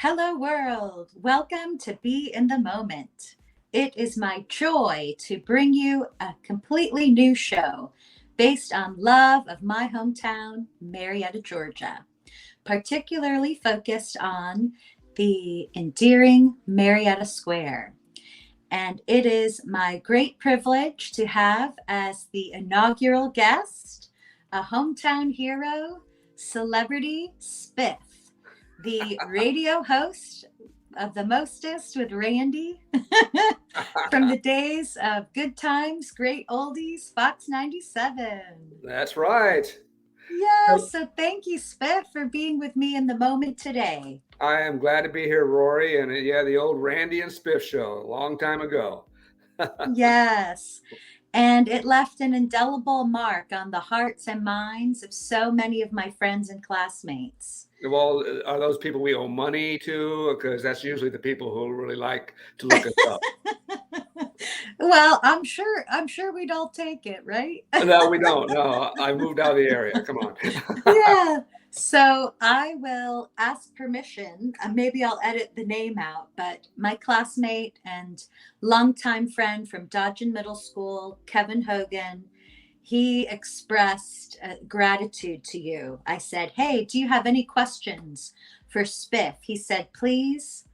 Hello, world. Welcome to Be in the Moment. It is my joy to bring you a completely new show based on love of my hometown, Marietta, Georgia, particularly focused on the endearing Marietta Square. And it is my great privilege to have as the inaugural guest a hometown hero, celebrity Spiff, the radio host of The Mostest with Randy from the days of Good Times, Great Oldies, Fox 97. That's right. Yes, so thank you, Spiff, for being with me in the moment today. I am glad to be here, Rory. And yeah, the old Randy and Spiff show a long time ago. Yes. And it left an indelible mark on the hearts and minds of so many of my friends and classmates. Well, are those people we owe money to? Because that's usually the people who really like to look us up. Well, I'm sure we'd all take it, right? No, we don't. No, I moved out of the area. Come on. Yeah. So I will ask permission. Maybe I'll edit the name out, but my classmate and longtime friend from Dodgen Middle School, Kevin Hogan, he expressed gratitude to you. I said, "Hey, do you have any questions for Spiff?" He said, "Please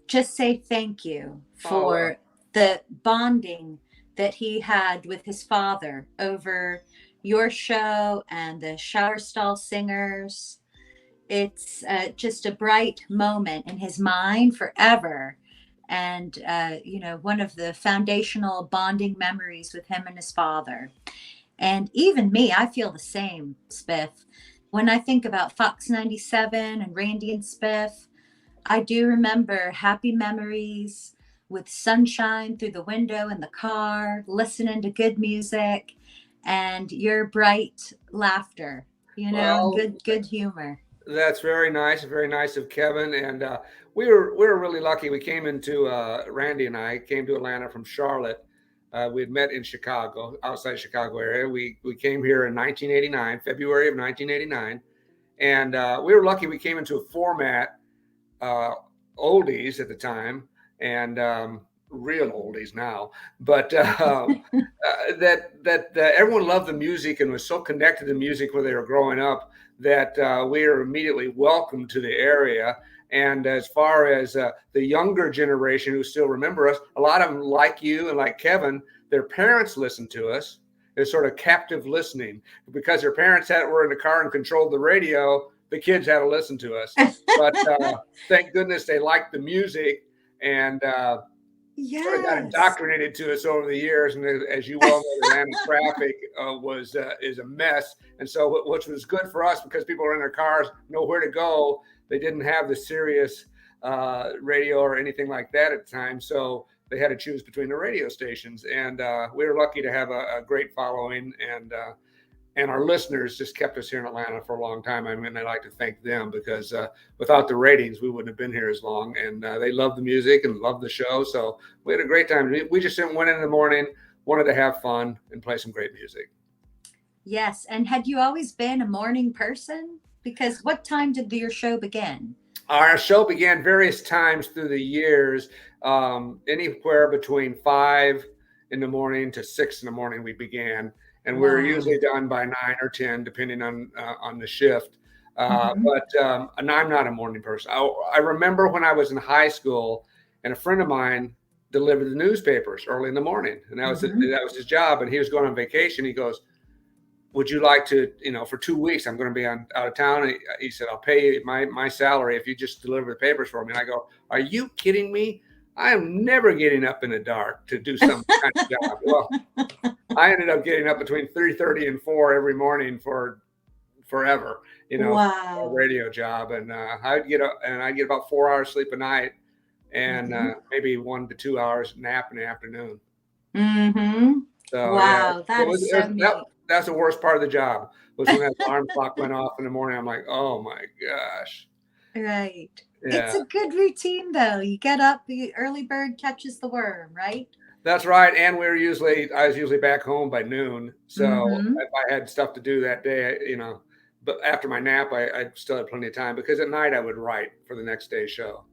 just say thank you Oh, for the bonding that he had with his father over your show and the shower stall singers. It's just a bright moment in his mind forever. And, one of the foundational bonding memories with him and his father. And even me, I feel the same, Spiff. When I think about Fox 97 and Randy and Spiff, I do remember happy memories with sunshine through the window in the car, listening to good music and your bright laughter, and well, good humor. that's very nice. Very nice of Kevin. And we were really lucky. We came into Randy and I came to Atlanta from Charlotte. We had met in Chicago, outside Chicago area. We came here in 1989, February of 1989, and we were lucky. We came into a format uh, oldies at the time, and real oldies now. But that everyone loved the music and was so connected to music when they were growing up that we were immediately welcomed to the area. And as far as the younger generation who still remember us, a lot of them, like you and like Kevin, their parents listened to us. It's sort of captive listening because their parents were in the car and controlled the radio. The kids had to listen to us, but thank goodness they liked the music and sort of got Yes. indoctrinated to us over the years. And as you well know, the Atlanta traffic was is a mess, and so which was good for us because people were in their cars, know where to go. They didn't have the Sirius radio or anything like that at the time, so they had to choose between the radio stations. And we were lucky to have a great following, and our listeners just kept us here in Atlanta for a long time. I mean, I'd like to thank them because without the ratings, we wouldn't have been here as long. And they loved the music and loved the show. So we had a great time. We just went in the morning, wanted to have fun and play some great music. Yes. And had you always been a morning person? Because what time did your show begin? Our show began various times through the years, anywhere between 5 in the morning to 6 in the morning. We began, and we are Wow. usually done by 9 or 10, depending on the shift. Hmm. But and I'm not a morning person. I remember when I was in high school, and a friend of mine delivered the newspapers early in the morning, and Hmm. that was his job. And he was going on vacation. He goes, would you like to, for 2 weeks, I'm going to be out of town. He said, I'll pay you my salary if you just deliver the papers for me. And I go, are you kidding me? I am never getting up in the dark to do some kind of job. Well, I ended up getting up between 3:30 and 4 every morning for forever, for a Wow. radio job. And I'd get up and I'd get about 4 hours sleep a night and Hmm. maybe 1 to 2 hours nap in the afternoon. Hmm. So yeah, Wow. That is so neat. that's the worst part of the job was when that alarm clock went off in the morning. I'm like, oh my gosh, Right. It's yeah, a good routine, though. You get up, the early bird catches the worm, right? that's right. And I was usually back home by noon. So Mm-hmm. if I had stuff to do that day, but after my nap, I still had plenty of time because at night I would write for the next day's show.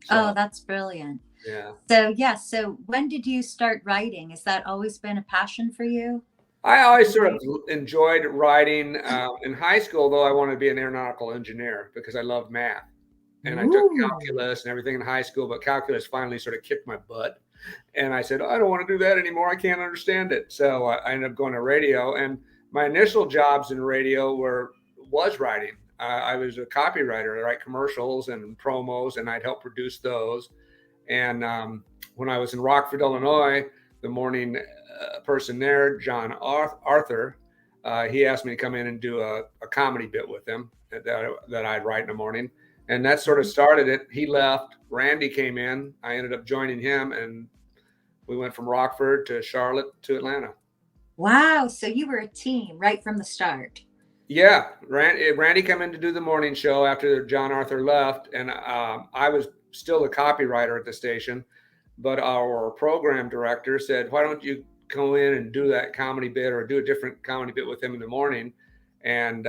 So, Oh, that's brilliant. yeah. So when did you start writing? Has that always been a passion for you? I always sort of enjoyed writing. In high school, though, I wanted to be an aeronautical engineer because I loved math. And I took Ooh. calculus and everything in high school, but calculus finally sort of kicked my butt. And I said, I don't want to do that anymore. I can't understand it. So I ended up going to radio. And my initial jobs in radio was writing. I was a copywriter. I write commercials and promos, and I'd help produce those. And when I was in Rockford, Illinois, the morning person there, John Arthur, he asked me to come in and do a comedy bit with him that I'd write in the morning. And that sort of started it. He left. Randy came in. I ended up joining him, and we went from Rockford to Charlotte to Atlanta. Wow. So you were a team right from the start. Yeah. Randy came in to do the morning show after John Arthur left. And I was still a copywriter at the station. But our program director said, why don't you go in and do that comedy bit or do a different comedy bit with him in the morning? And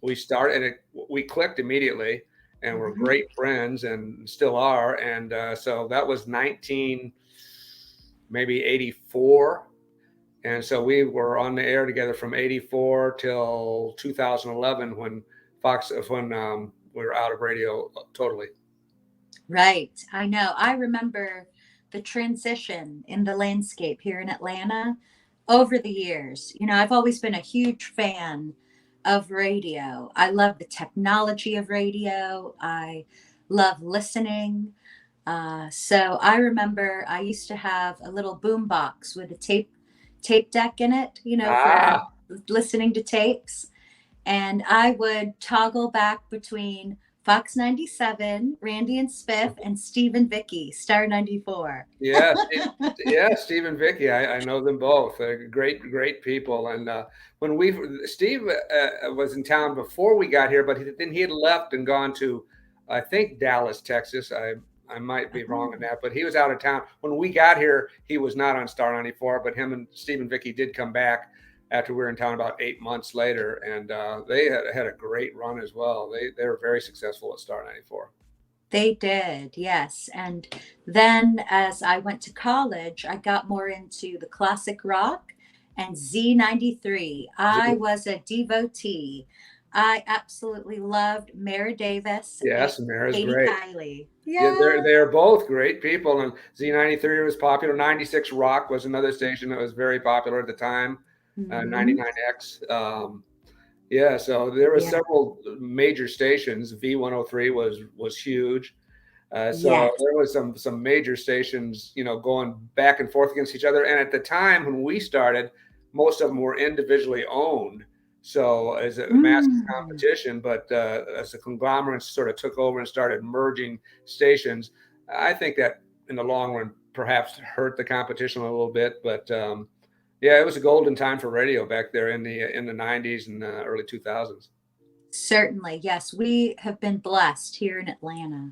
we started, and we clicked immediately. And we're great friends and still are. And so that was 1984. And so we were on the air together from 84 till 2011 when we were out of radio totally. Right. I know. I remember the transition in the landscape here in Atlanta over the years. I've always been a huge fan of radio. I love the technology of radio. I love listening. So I remember I used to have a little boom box with a tape deck in it, for listening to tapes. And I would toggle back between Fox 97, Randy and Spiff, and Steve and Vicky, Star 94. Yeah, Steve and Vicky. I know them both. They're great people. And when Steve was in town before we got here, but then he had left and gone to, I think, Dallas, Texas. I might be wrong on that, but he was out of town. When we got here, he was not on Star 94, but him and Steve and Vicky did come back after we were in town about 8 months later, and they had a great run as well. They were very successful at Star 94. They did, yes. And then as I went to college, I got more into the classic rock and Z93. I was a devotee. I absolutely loved Mara Davis. Yes, Mara's great. Kylie. Yeah, they're both great people. And Z93 was popular. 96 Rock was another station that was very popular at the time. 99X. Yeah, so there were several major stations. V103 was huge. So there was some major stations, going back and forth against each other. And at the time when we started, most of them were individually owned. So as a massive competition, but as the conglomerates sort of took over and started merging stations, I think that in the long run perhaps hurt the competition a little bit. But yeah, it was a golden time for radio back there in the 90s and early 2000s. Certainly, yes. We have been blessed here in Atlanta.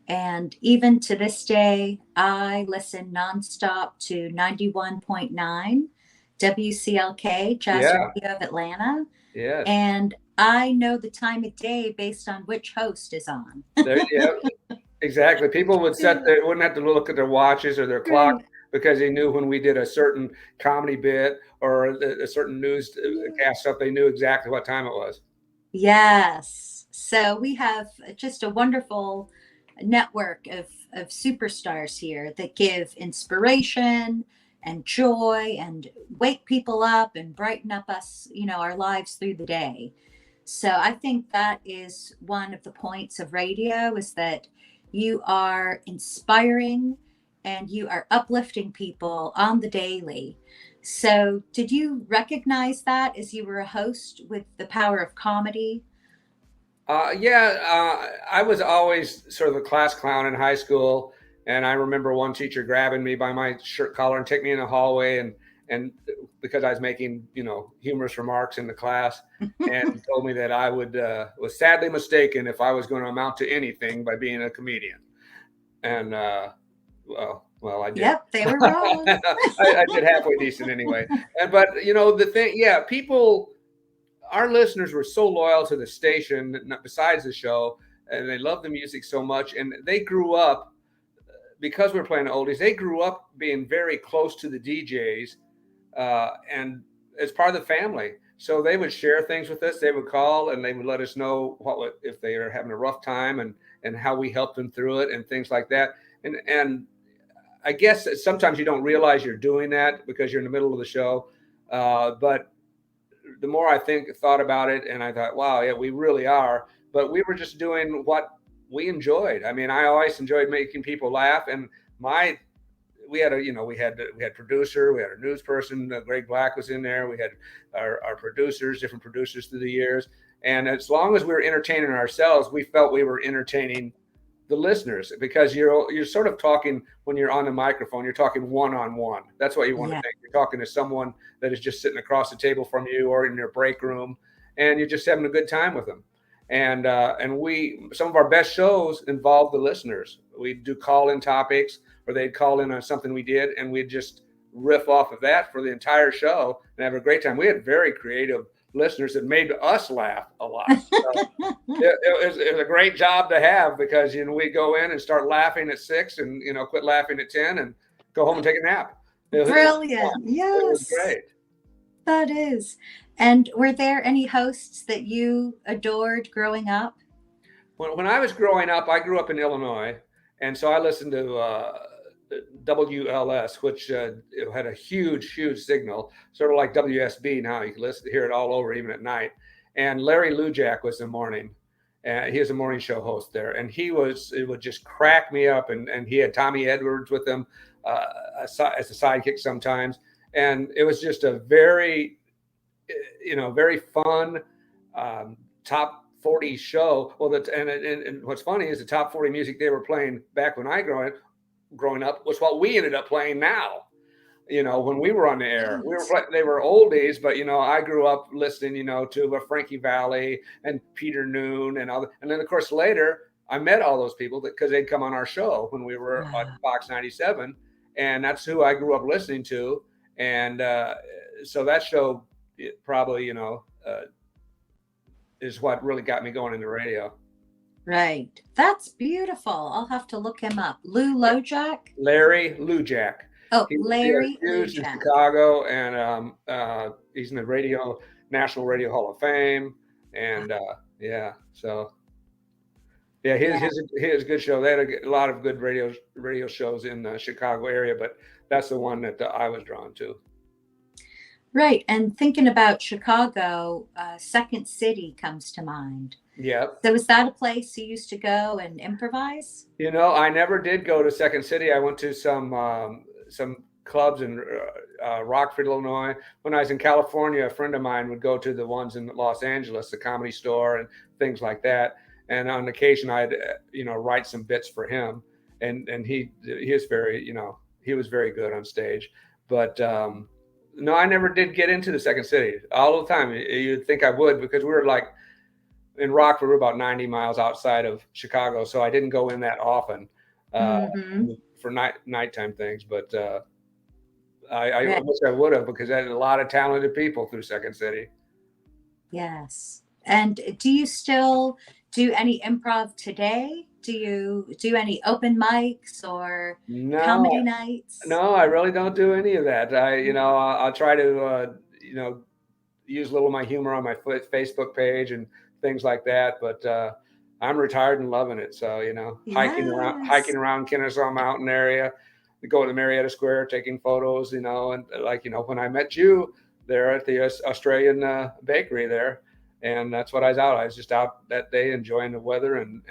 And even to this day, I listen nonstop to 91.9 WCLK, Jazz Radio of Atlanta. Yeah. And I know the time of day based on which host is on. Exactly. People wouldn't have to look at their watches or their clock because they knew when we did a certain comedy bit or a certain newscast stuff, they knew exactly what time it was. Yes. So we have just a wonderful network of superstars here that give inspiration and joy and wake people up and brighten up us, our lives through the day. So I think that is one of the points of radio, is that you are inspiring and you are uplifting people on the daily. So did you recognize that as you were a host with the power of comedy? I was always sort of a class clown in high school. And I remember one teacher grabbing me by my shirt collar and taking me in the hallway and because I was making, humorous remarks in the class and told me that I was sadly mistaken if I was going to amount to anything by being a comedian. And, well, I did. Yep, they were wrong. I did halfway decent anyway. But the thing, people our listeners were so loyal to the station, besides the show, and they loved the music so much, and they grew up because we were playing oldies. They grew up being very close to the DJs, and as part of the family. So they would share things with us. They would call and they would let us know if they are having a rough time, and how we helped them through it and things like that. And I guess sometimes you don't realize you're doing that because you're in the middle of the show. But the more I thought about it, and I thought, wow, yeah, we really are. But we were just doing what we enjoyed. I mean, I always enjoyed making people laugh, and we had producer, we had a news person, Greg Black was in there. We had our producers, different producers through the years, and as long as we were entertaining ourselves, we felt we were entertaining the listeners, because you're sort of talking when you're on the microphone. You're talking one-on-one. That's what you want to think. You're talking to someone that is just sitting across the table from you or in your break room, and you're just having a good time with them. And some of our best shows involve the listeners. We'd do call-in topics, or they'd call in on something we did, and we'd just riff off of that for the entire show and have a great time. We had very creative listeners that made us laugh a lot. So it was a great job to have, because we go in and start laughing at 6 and quit laughing at 10 and go home and take a nap. Brilliant. Yes. It was great. That is. And were there any hosts that you adored growing up? When I was growing up, I grew up in Illinois, and so I listened to WLS, which had a huge signal, sort of like WSB now. You can hear it all over, even at night. And Larry Lujak was the morning. He was a morning show host there, and it would just crack me up. And he had Tommy Edwards with him as a sidekick sometimes. And it was just a very, very fun top 40 show. Well, and what's funny is the top 40 music they were playing back when I growing up was what we ended up playing now. When we were on the air, they were oldies, but I grew up listening, to Frankie Valli and Peter Noon and all that. And then of course later I met all those people because they'd come on our show when we were on Fox 97, and that's who I grew up listening to. And so that show probably, is what really got me going into radio. Right. That's beautiful. I'll have to look him up. Larry Lujak. Oh, Larry Lujak. He's in Chicago, and he's in the National Radio Hall of Fame. And so he has a good show. They had a lot of good radio shows in the Chicago area, but that's the one that I was drawn to. Right. And thinking about Chicago, Second City comes to mind. Yeah. So is that a place you used to go and improvise? I never did go to Second City. I went to some clubs in Rockford, Illinois. When I was in California, a friend of mine would go to the ones in Los Angeles, the Comedy Store and things like that. And on occasion, I'd write some bits for him. And he is very, he was very good on stage. But no, I never did get into the Second City. All the time, you'd think I would, because we were like in Rockford, we're about 90 miles outside of Chicago, so I didn't go in that often for nighttime things. But I wish I would have, because I had a lot of talented people through Second City. Yes. And do you still do any improv today? Do you do any open mics or comedy nights? No, I really don't do any of that. I'll try to, use a little of my humor on my Facebook page and things like that. But I'm retired and loving it. So, hiking around Kennesaw Mountain area, we go to Marietta Square, taking photos, and when I met you there at the Australian bakery there, and that's what I was out. I was just out that day enjoying the weather and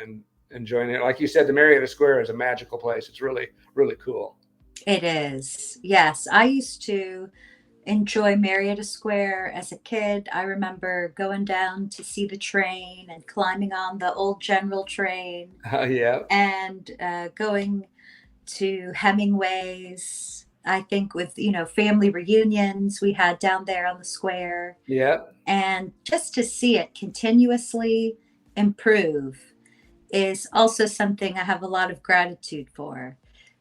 enjoying it. Like you said, the Marietta Square is a magical place. It's really, really cool. It is. Yes. I used to enjoy Marietta Square as a kid. I remember going down to see the train and climbing on the old General train. Yeah. And going to Hemingway's, I think with, family reunions we had down there on the square. Yeah. And just to see it continuously improve is also something I have a lot of gratitude for,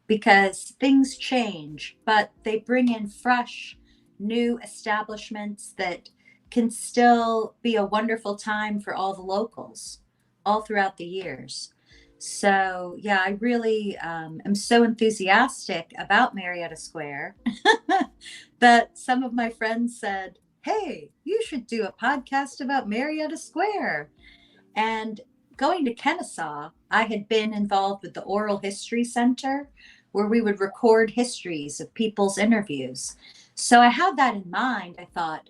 because things change, but they bring in fresh, new establishments that can still be a wonderful time for all the locals all throughout the years. So, yeah, I really am so enthusiastic about Marietta Square that some of my friends said, "Hey, you should do a podcast about Marietta Square." And going to Kennesaw, I had been involved with the Oral History Center, where we would record histories of people's interviews. So I had that in mind. I thought,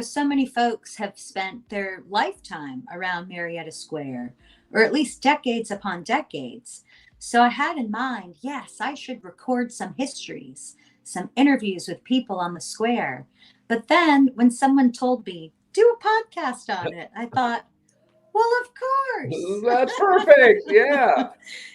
so many folks have spent their lifetime around Marietta Square, or at least decades upon decades. So I had in mind, yes, I should record some histories, some interviews with people on the square. But then when someone told me, do a podcast on it, I thought, well, of course. That's perfect. Yeah.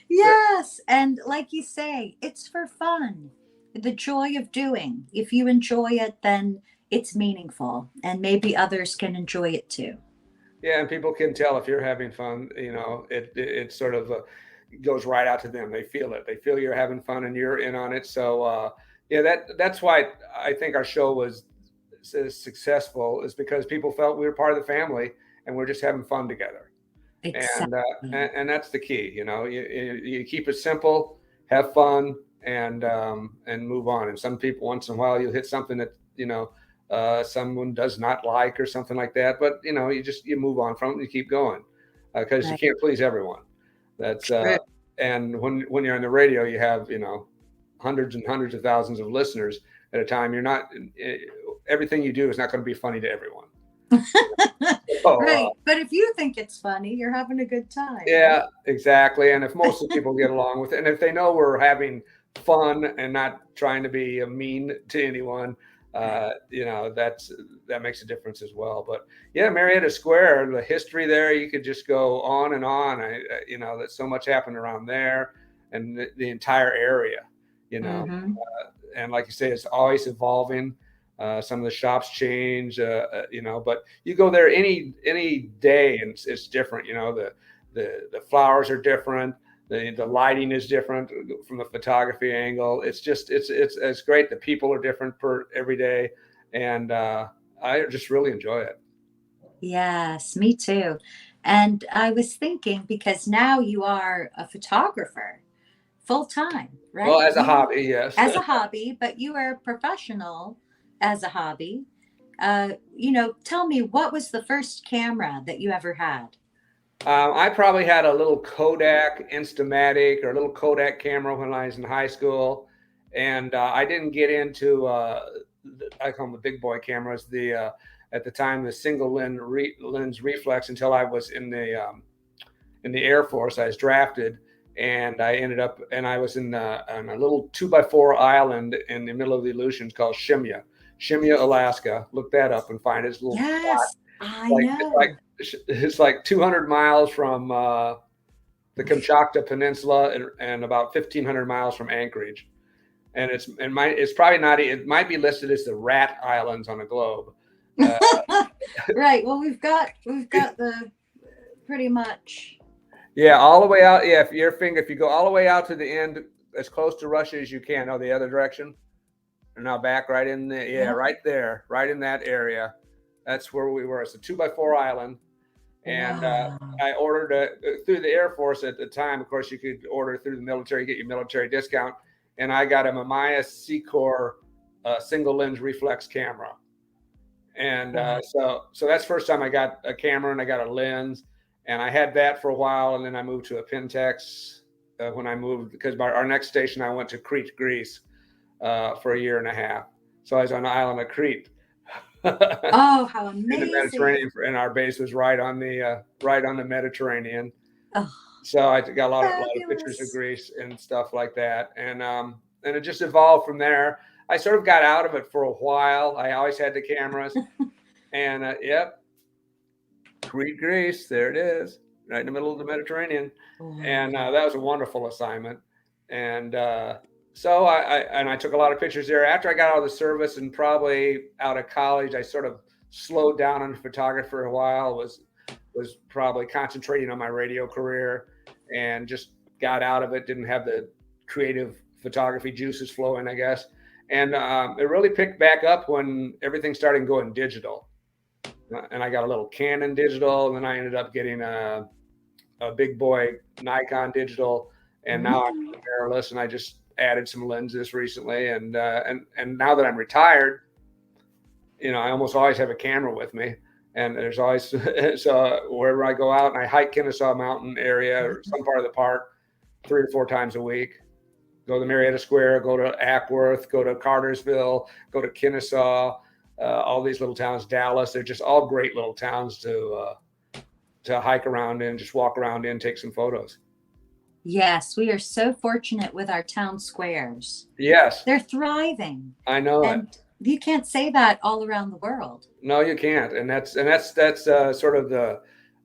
Yes. And like you say, it's for fun. The joy of doing. If you enjoy it, then it's meaningful, and maybe others can enjoy it too. Yeah, and people can tell if you're having fun. It sort of goes right out to them. They feel it. They feel you're having fun and you're in on it. So yeah, that's why I think our show was successful, is because people felt we were part of the family and we're just having fun together. Exactly. And that's the key. You keep it simple, have fun, and move on. And some people, once in a while, you'll hit something that someone does not like or something like that. But you move on from it and you keep going, because Right. you can't please everyone. That's True. and when you're on the radio, you have hundreds and hundreds of thousands of listeners at a time. You're not everything you do is not going to be funny to everyone. Right. But if you think it's funny, you're having a good time. Yeah, exactly. And if most of the people get along with it, and if they know we're having fun and not trying to be mean to anyone, that makes a difference as well. But yeah, Marietta Square, the history there, you could just go on and on. That so much happened around there and the entire area, Mm-hmm. and like you say, it's always evolving. Some of the shops change, but you go there any day and it's different. The flowers are different. The lighting is different from the photography angle. It's just it's great. The people are different per every day, and I just really enjoy it. Yes, me too. And I was thinking, because now you are a photographer full time, Well, right? as a hobby, yes. As a hobby, but you are a professional as a hobby. Tell me, what was the first camera that you ever had? I probably had a little Kodak Instamatic or a little Kodak camera when I was in high school, and I didn't get into I call them the big boy cameras. At the time, the single lens reflex, until I was in the Air Force. I was drafted, and I was on a little 2x4 island in the middle of the Aleutians called Shimya, Alaska. Look that up and find it. It's a little Yes, I like know. it's like 200 miles from the Kamchatka Peninsula and about 1,500 miles from Anchorage. And it's probably not. It might be listed as the Rat Islands on a globe. Right. Well, we've got the pretty much. Yeah, all the way out. Yeah, if you go all the way out to the end, as close to Russia as you can. Oh, the other direction. And now back right in there. Yeah, Yep. right there, right in that area. That's where we were. It's a 2x4 island. And Wow. I ordered through the Air Force at the time. Of course, you could order through the military, get your military discount. And I got a Mamiya Secor single lens reflex camera. And so that's the first time I got a camera and I got a lens. And I had that for a while. And then I moved to a Pentax when I moved, because our next station, I went to Crete, Greece for a year and a half. So I was on the island of Crete. Oh, how In the amazing. Mediterranean, and our base was right on the Mediterranean. Oh, So I got a lot of pictures of fabulous. Greece and stuff like that, and it just evolved from there. I sort of got out of it for a while. I always had the cameras, and yep, Crete, Greece, there it is, right in the middle of the Mediterranean, and Wow. that was a wonderful assignment. And so I took a lot of pictures there. After I got out of the service and probably out of college, I sort of slowed down on photography for a while. Was probably concentrating on my radio career and just got out of it. Didn't have the creative photography juices flowing, I guess. And it really picked back up when everything started going digital. and I got a little Canon digital, and then I ended up getting a big boy Nikon digital, and now I'm Mm. mirrorless, and I just added some lenses recently, and now that I'm retired, I almost always have a camera with me, and there's always so wherever I go out and I hike Kennesaw Mountain area or some part of the park 3 or 4 times a week. Go to Marietta Square, go to Acworth, go to Cartersville, go to Kennesaw, all these little towns, Dallas. They're just all great little towns to hike around in, just walk around in, take some photos. Yes, we are so fortunate with our town squares. Yes, They're thriving. I know it. And you can't say that all around the world. No, you can't, and that's sort of the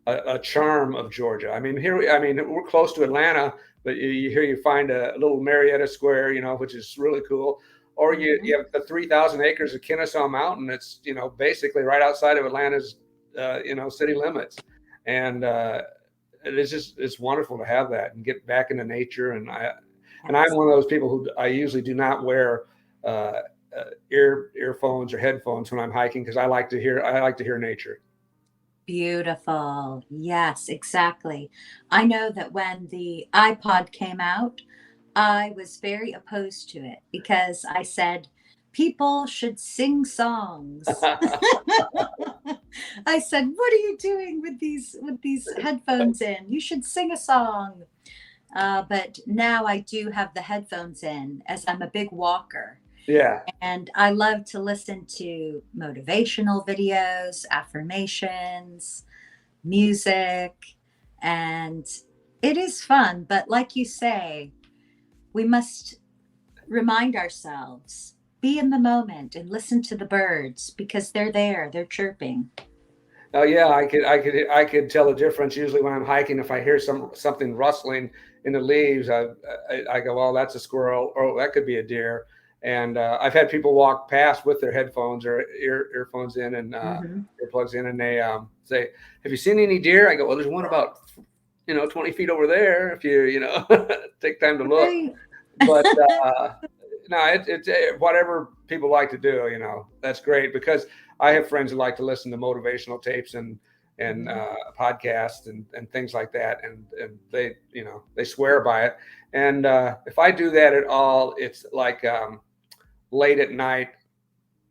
a charm of Georgia. I mean, we're close to Atlanta, but you find a little Marietta Square, which is really cool. Or you have the 3,000 acres of Kennesaw Mountain. It's basically right outside of Atlanta's city limits, and it's wonderful to have that and get back into nature. And I'm one of those people who I usually do not wear earphones or headphones when I'm hiking because I like to hear nature. Beautiful. Yes, exactly. I know that when the iPod came out, I was very opposed to it because I said people should sing songs. I said, "What are you doing with these headphones in? You should sing a song." But now I do have the headphones in as I'm a big walker. Yeah. And I love to listen to motivational videos, affirmations, music, and it is fun. But like you say, we must remind ourselves, be in the moment and listen to the birds because they're there, they're chirping. Oh yeah, I could tell the difference usually when I'm hiking. If I hear something rustling in the leaves, I go, well, that's a squirrel, or that could be a deer. And I've had people walk past with their headphones or earphones in and Mm-hmm. earplugs in, and they say, "Have you seen any deer?" I go, "Well, there's one about 20 feet over there. If you take time to look." Right. But no, it's whatever people like to do. That's great because I have friends who like to listen to motivational tapes and Mhm. podcasts and things like that, and they swear by it. And if I do that at all, it's like late at night,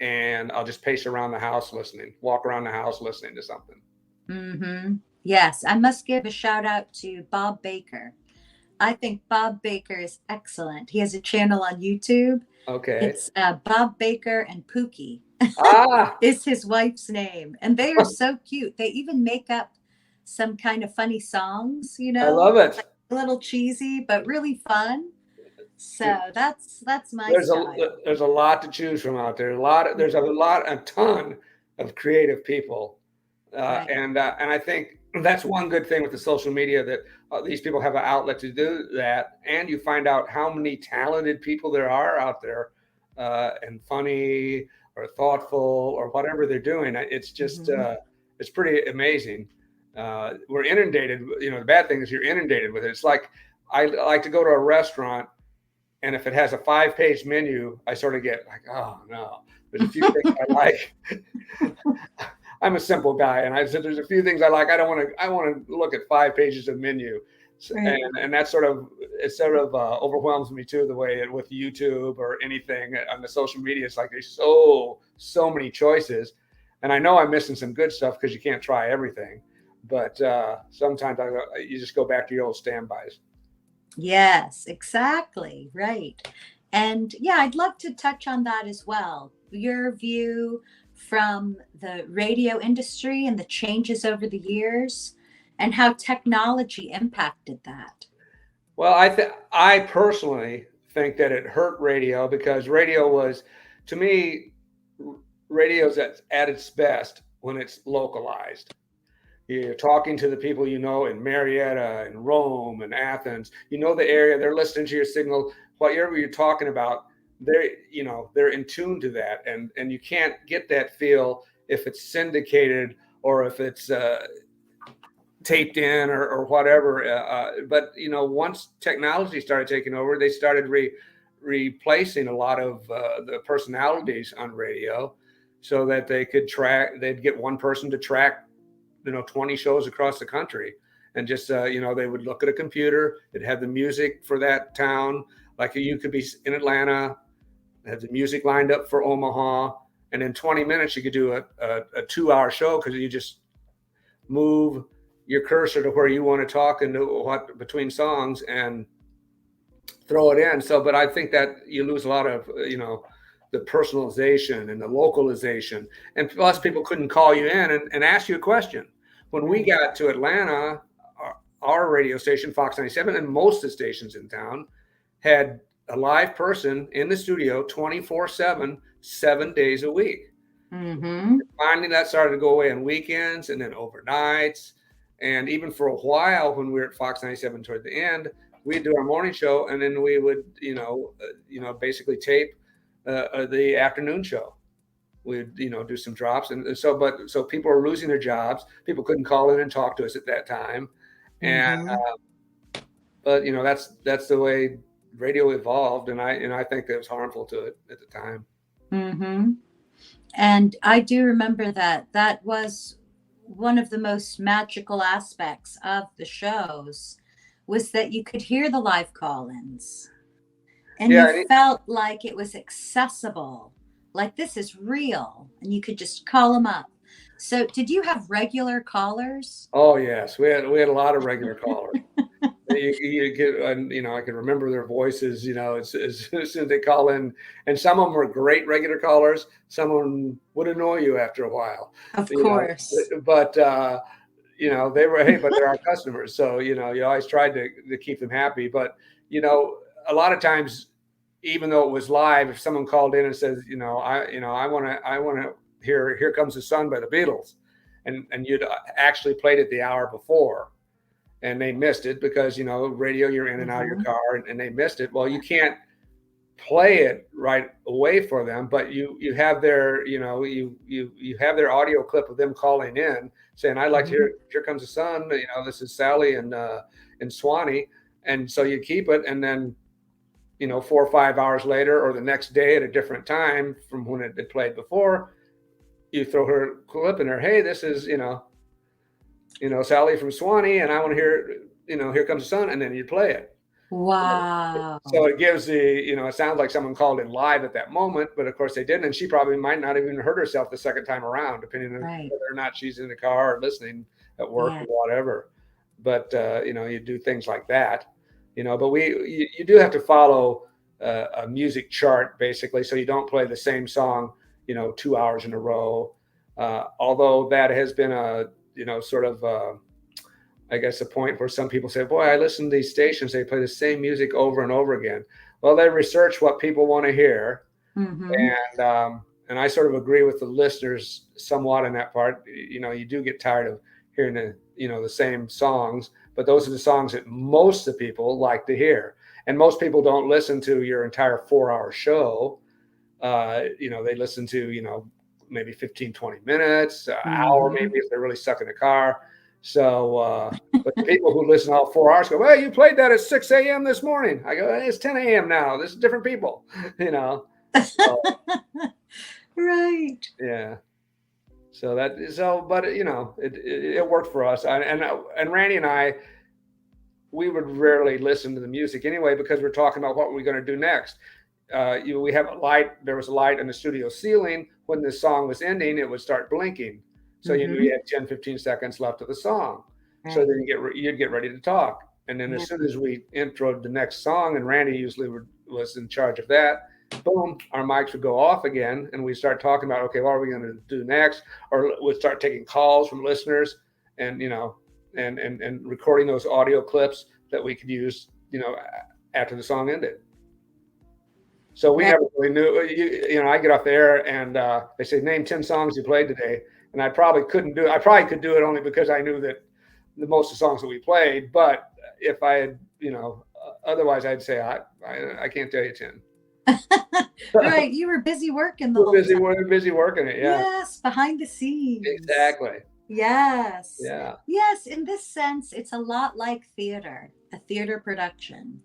and I'll just pace around the house listening, walk around the house listening to something. Mm-hmm. Yes, I must give a shout out to Bob Baker. I think Bob Baker is excellent. He has a channel on YouTube. Okay. It's Bob Baker and Pookie Ah, is his wife's name. And they are so cute. They even make up some kind of funny songs, I love it. a little cheesy, but really fun. So that's my There's style. a lot to choose from out there. There's a ton of creative people, Right. and I think that's one good thing with the social media that these people have an outlet to do that, and you find out how many talented people there are out there, and funny or thoughtful or whatever they're doing. It's just Hmm. it's pretty amazing. We're inundated. The bad thing is you're inundated with it. It's like I like to go to a restaurant, and if it has a 5-page menu, I sort of get like, oh no, there's a few things I like. I'm a simple guy, and I said there's a few things I like. I want to look at 5 pages of menu, Right. and that sort of overwhelms me too. The way with YouTube or anything on the social media, it's like there's so many choices, and I know I'm missing some good stuff because you can't try everything. But sometimes you just go back to your old standbys. Yes, exactly. Right. And yeah, I'd love to touch on that as well. Your view from the radio industry and the changes over the years and how technology impacted that. Well, I personally think that it hurt radio because radio was, to me, radio's at its best when it's localized. You're talking to the people in Marietta and Rome and Athens. You know the area. They're listening to your signal. Whatever you're talking about, they're in tune to that, and you can't get that feel if it's syndicated or if it's taped in or whatever. But once technology started taking over, they started replacing a lot of the personalities on radio. so that they'd get one person to track, 20 shows across the country. And just, they would look at a computer, it'd have the music for that town. Like you could be in Atlanta, have the music lined up for Omaha. And in 20 minutes, you could do a 2-hour show, because you just move your cursor to where you want to talk and what between songs and throw it in. So, but I think that you lose a lot of, the personalization and the localization. And plus, people couldn't call you in and ask you a question. When we got to Atlanta, our radio station, Fox 97, and most of the stations in town had a live person in the studio 24/7, 7 days a week. Mm-hmm. Finally, that started to go away on weekends and then overnights. And even for a while, when we were at Fox 97 toward the end, we'd do our morning show, and then we would, basically tape the afternoon show. We'd, do some drops. And so people were losing their jobs. People couldn't call in and talk to us at that time. And, but that's the way radio evolved. And I think that was harmful to it at the time. Mm-hmm. And I do remember that was one of the most magical aspects of the shows, was that you could hear the live call-ins, and you felt like it was accessible, like this is real, and you could just call them up. So did you have regular callers? Oh yes, we had a lot of regular callers. You get, I can remember their voices, as soon as they call in, and some of them were great regular callers. Some of them would annoy you after a while. Of course. But, they were, hey, but they're our customers. So, you always tried to keep them happy. But, a lot of times, even though it was live, if someone called in and says, I want to hear Here Comes the Sun by the Beatles, and you'd actually played it the hour before, and they missed it because, radio, you're in and out of your car, and they missed it. Well, you can't play it right away for them, but you have their, you have their audio clip of them calling in saying, I'd like to hear Here Comes the Sun. This is Sally and Swanee. And so you keep it. And then, 4 or 5 hours later, or the next day at a different time from when it had played before, you throw her clip in there. Hey, this is, Sally from Swanee, and I want to hear, Here Comes the Sun, and then you play it. Wow. So it gives it sounds like someone called in live at that moment, but of course they didn't. And she probably might not even heard herself the second time around, depending on whether or not she's in the car or listening at work or whatever. But, you do things like that, but you do have to follow a music chart, basically. So you don't play the same song, 2 hours in a row. Although that has been sort of, I guess, a point where some people say, boy, I listen to these stations, they play the same music over and over again. Well, they research what people want to hear. And I sort of agree with the listeners somewhat in that part. You do get tired of hearing the same songs, but those are the songs that most of the people like to hear. And most people don't listen to your entire 4-hour show. They listen to, maybe 15, 20 minutes, an hour, maybe, if they're really stuck in the car. So, but the people who listen all 4 hours go, well, you played that at 6 a.m. this morning. I go, hey, it's 10 a.m. now. This is different people, So, right. Yeah. So but it worked for us. And Randy and I, we would rarely listen to the music anyway, because we're talking about what we're going to do next. We have a light. There was a light in the studio ceiling. When the song was ending, it would start blinking. So you knew you had 10, 15 seconds left of the song. Right. So then you'd get ready to talk. And then as soon as we introed the next song, and Randy usually was in charge of that, boom, our mics would go off again, and we start talking about, okay, what are we going to do next? Or we'd start taking calls from listeners, and and recording those audio clips that we could use, after the song ended. So we never really knew. I get off the air and they say, name 10 songs you played today, and I probably couldn't do it. I probably could do it only because I knew that most of the songs that we played. But if I had, otherwise, I'd say I can't tell you 10. Right, you were busy working the whole time. We're busy working it. Yeah. Yes, behind the scenes. Exactly. Yes. Yeah. Yes, in this sense, it's a lot like theater, a theater production,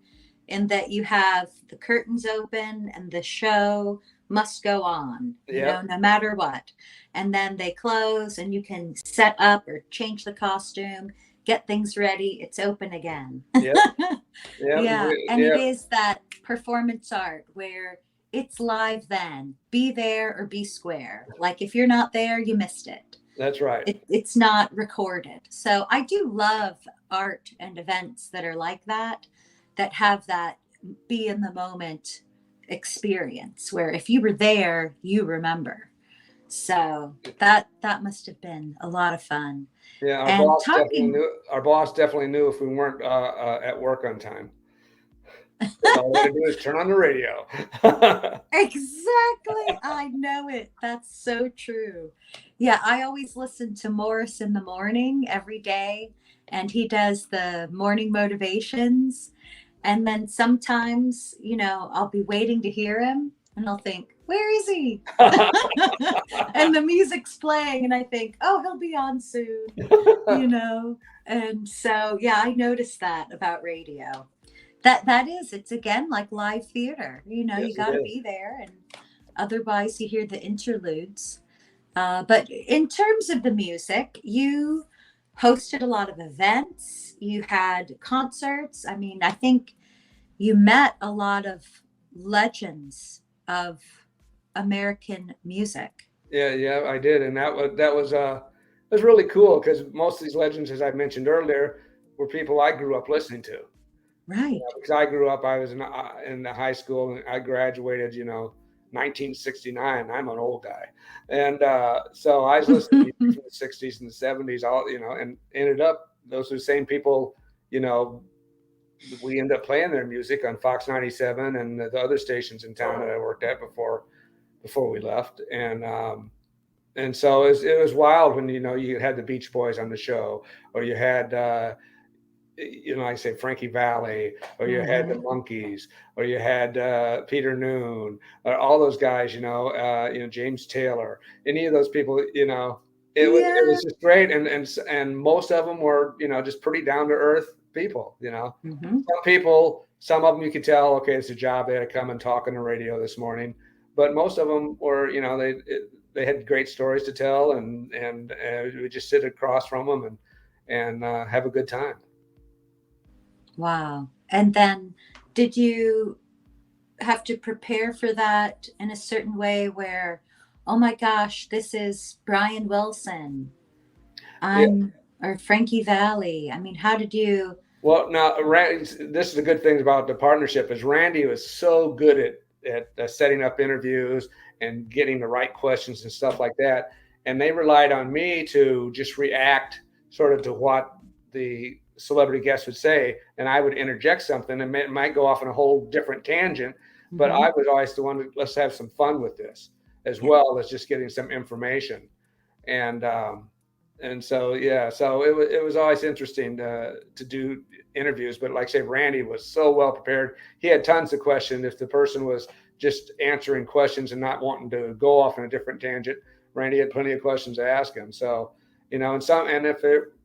in that you have the curtains open and the show must go on, Yep. no matter what. And then they close and you can set up or change the costume, get things ready. It's open again. Yep. Yep. Yeah. And it Yep. is that performance art where it's live then. Be there or be square. Like if you're not there, you missed it. That's right. It's not recorded. So I do love art and events that are like that have that be in the moment experience where if you were there, you remember. So that must have been a lot of fun. Yeah, And talking our boss definitely knew if we weren't at work on time. All we had to do is turn on the radio. exactly, I know it. That's so true. Yeah, I always listen to Morris in the morning every day, and he does the morning motivations. And then sometimes, I'll be waiting to hear him and I'll think, where is he? And the music's playing and I think, oh, he'll be on soon, And so, yeah, I noticed that about radio. It's again like live theater. Yes, You it got to is. be there, and otherwise you hear the interludes. But in terms of the music, you hosted a lot of events. You had concerts. I mean, I think you met a lot of legends of American music. Yeah, I did, and that was really cool because most of these legends, as I mentioned earlier, were people I grew up listening to. Right. Because I grew up, I was in the high school, and I graduated, 1969. I'm an old guy, and so I was listening to music from the '60s and the '70s, all and ended up those are the same people, you know, we ended up playing their music on Fox 97 and the other stations in town that I worked at before we left, and so it was wild when you had the Beach Boys on the show, or you had I say Frankie Valli, or you had the Mhm. Monkees, or you had Peter Noon, or all those guys, James Taylor, any of those people, it was Yeah. just great, and most of them were, just pretty down to earth people, Hmm. Some of them you could tell, okay, it's a job, they had to come and talk on the radio this morning, but most of them were, they had great stories to tell, and we just sit across from them and have a good time. Wow. And then did you have to prepare for that in a certain way where, oh my gosh, this is Brian Wilson, Yeah. or Frankie Valli? I mean, how did you? Well, now, this is the good thing about the partnership is Randy was so good at setting up interviews and getting the right questions and stuff like that. And they relied on me to just react sort of to what the celebrity guest would say. And I would interject something and it might go off on a whole different tangent. But I Mhm. was always the one, let's have some fun with this as Yeah. well as just getting some information. And, and so yeah, so it was always interesting to do interviews, but like I say, Randy was so well prepared. He had tons of questions. If the person was just answering questions and not wanting to go off in a different tangent, Randy had plenty of questions to ask him. So and if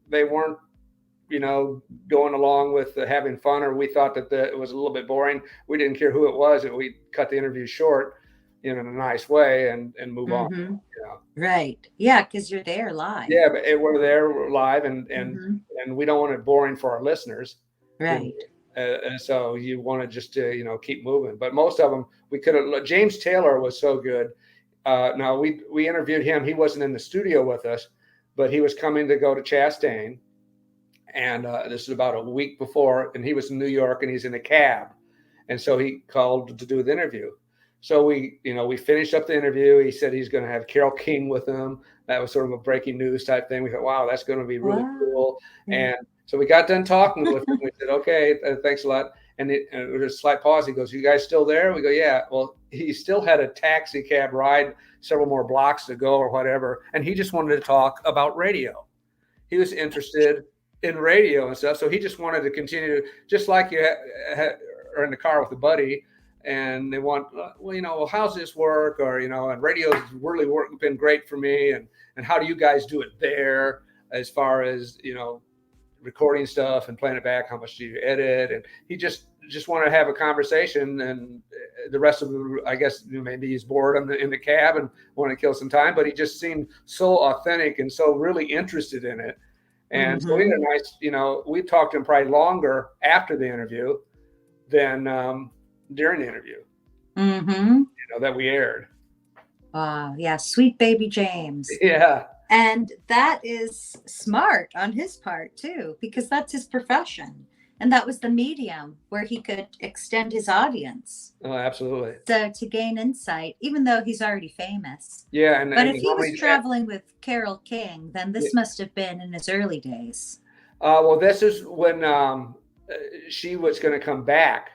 they weren't going along with having fun, or we thought that it was a little bit boring, we didn't care who it was, and we cut the interview short in a nice way and move on. Hmm. You know. Right. Yeah, because you're there live. Yeah, but we're there, we're live, and and Hmm. and we don't want it boring for our listeners. You know, Right. and so you want to just keep moving. But most of them we could have. James Taylor was so good. Now we interviewed him. He wasn't in the studio with us, but he was coming to go to Chastain, and this is about a week before, and he was in New York, and he's in a cab, and so he called to do the interview. So we finished up the interview. He said he's going to have Carole King with him. That was sort of a breaking news type thing. We thought, wow, that's going to be really Wow. cool. Yeah. And so we got done talking with him. We said, okay, thanks a lot. And it was a slight pause. He goes, you guys still there? We go, yeah. Well, he still had a taxi cab ride several more blocks to go or whatever. And he just wanted to talk about radio. He was interested in radio and stuff. So he just wanted to continue, just like you are in the car with a buddy, and they want, well, how's this work? Or, and radio's really been great for me. And how do you guys do it there as far as, recording stuff and playing it back? How much do you edit? And he just wanted to have a conversation. And the rest of the, I guess maybe he's bored in the cab and wanted to kill some time, but he just seemed so authentic and so really interested in it. And so we had a nice, we talked to him probably longer after the interview than during the interview, that we aired. Wow. Yeah. Sweet baby James. Yeah. And that is smart on his part too, because that's his profession. And that was the medium where he could extend his audience. Oh, absolutely. So to gain insight, even though he's already famous. Yeah. But if he was traveling with Carole King, then this must have been in his early days. Well, this is when she was going to come back.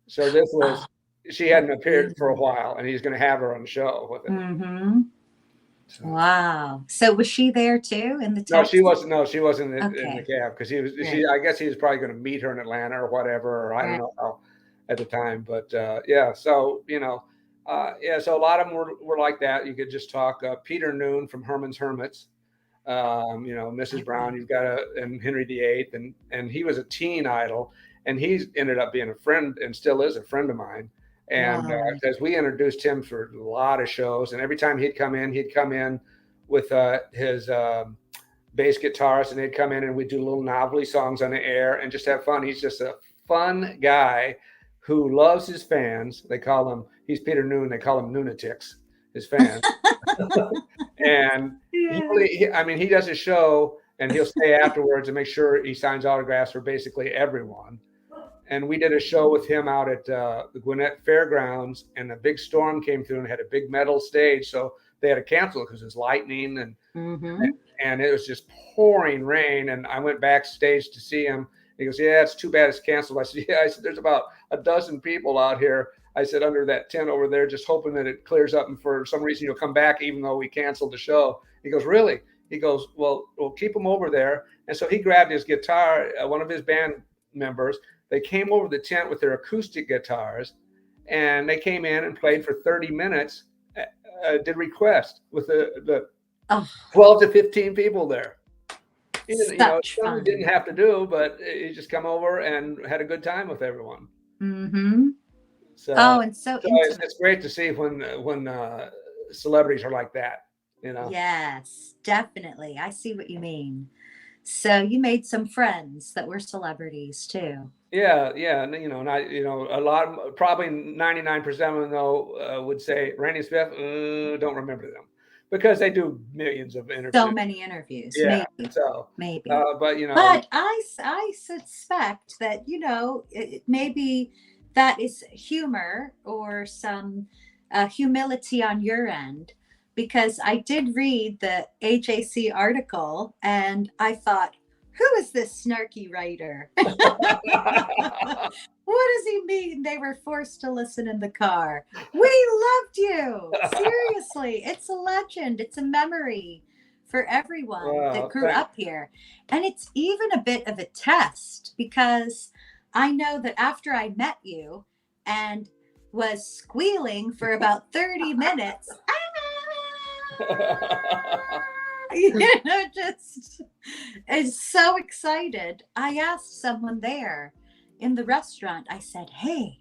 So this was, she hadn't appeared for a while, and he's going to have her on the show with him. So. Wow. So was she there too in the text? No, she wasn't. No, she wasn't in the cab because he was. Right. I guess he was probably going to meet her in Atlanta or whatever, or I don't know how at the time. But yeah, so so a lot of them were like that. You could just talk. Peter Noon from Herman's Hermits, Mrs. Brown. You've got and Henry VIII, and he was a teen idol, and he's ended up being a friend and still is a friend of mine. And as we introduced him for a lot of shows, and every time he'd come in with his bass guitarist, and they'd come in and we'd do little novelty songs on the air and just have fun. He's just a fun guy who loves his fans. They call him, he's Peter Noon, they call him Lunatics, his fans. And he does a show and he'll stay afterwards and make sure he signs autographs for basically everyone. And we did a show with him out at the Gwinnett Fairgrounds, and a big storm came through and had a big metal stage. So they had to cancel it because it was lightning and it was just pouring rain. And I went backstage to see him. He goes, "Yeah, it's too bad it's canceled." I said, "Yeah." I said, "There's about a dozen people out here." I said, "Under that tent over there, just hoping that it clears up. And for some reason, you'll come back, even though we canceled the show." He goes, "Really?" He goes, "Well, we'll keep him over there." And so he grabbed his guitar, one of his band members. They came over the tent with their acoustic guitars, and they came in and played for 30 minutes, did request with the 12 to 15 people there. Something didn't have to do, but he just come over and had a good time with everyone. So, and so intimate. It's great to see when celebrities are like that, Yes, definitely. I see what you mean. So you made some friends that were celebrities too. Yeah, and a lot, probably 99% of them though would say Randy Spiff. Don't remember them because they do millions of interviews. So many interviews. Yeah, maybe. But I suspect that maybe that is humor or some humility on your end, because I did read the AJC article and I thought, who is this snarky writer? What does he mean they were forced to listen in the car? We loved you. Seriously, it's a legend. It's a memory for everyone that grew up here. And it's even a bit of a test, because I know that after I met you and was squealing for about 30 minutes, just is so excited. I asked someone there in the restaurant, I said, "Hey,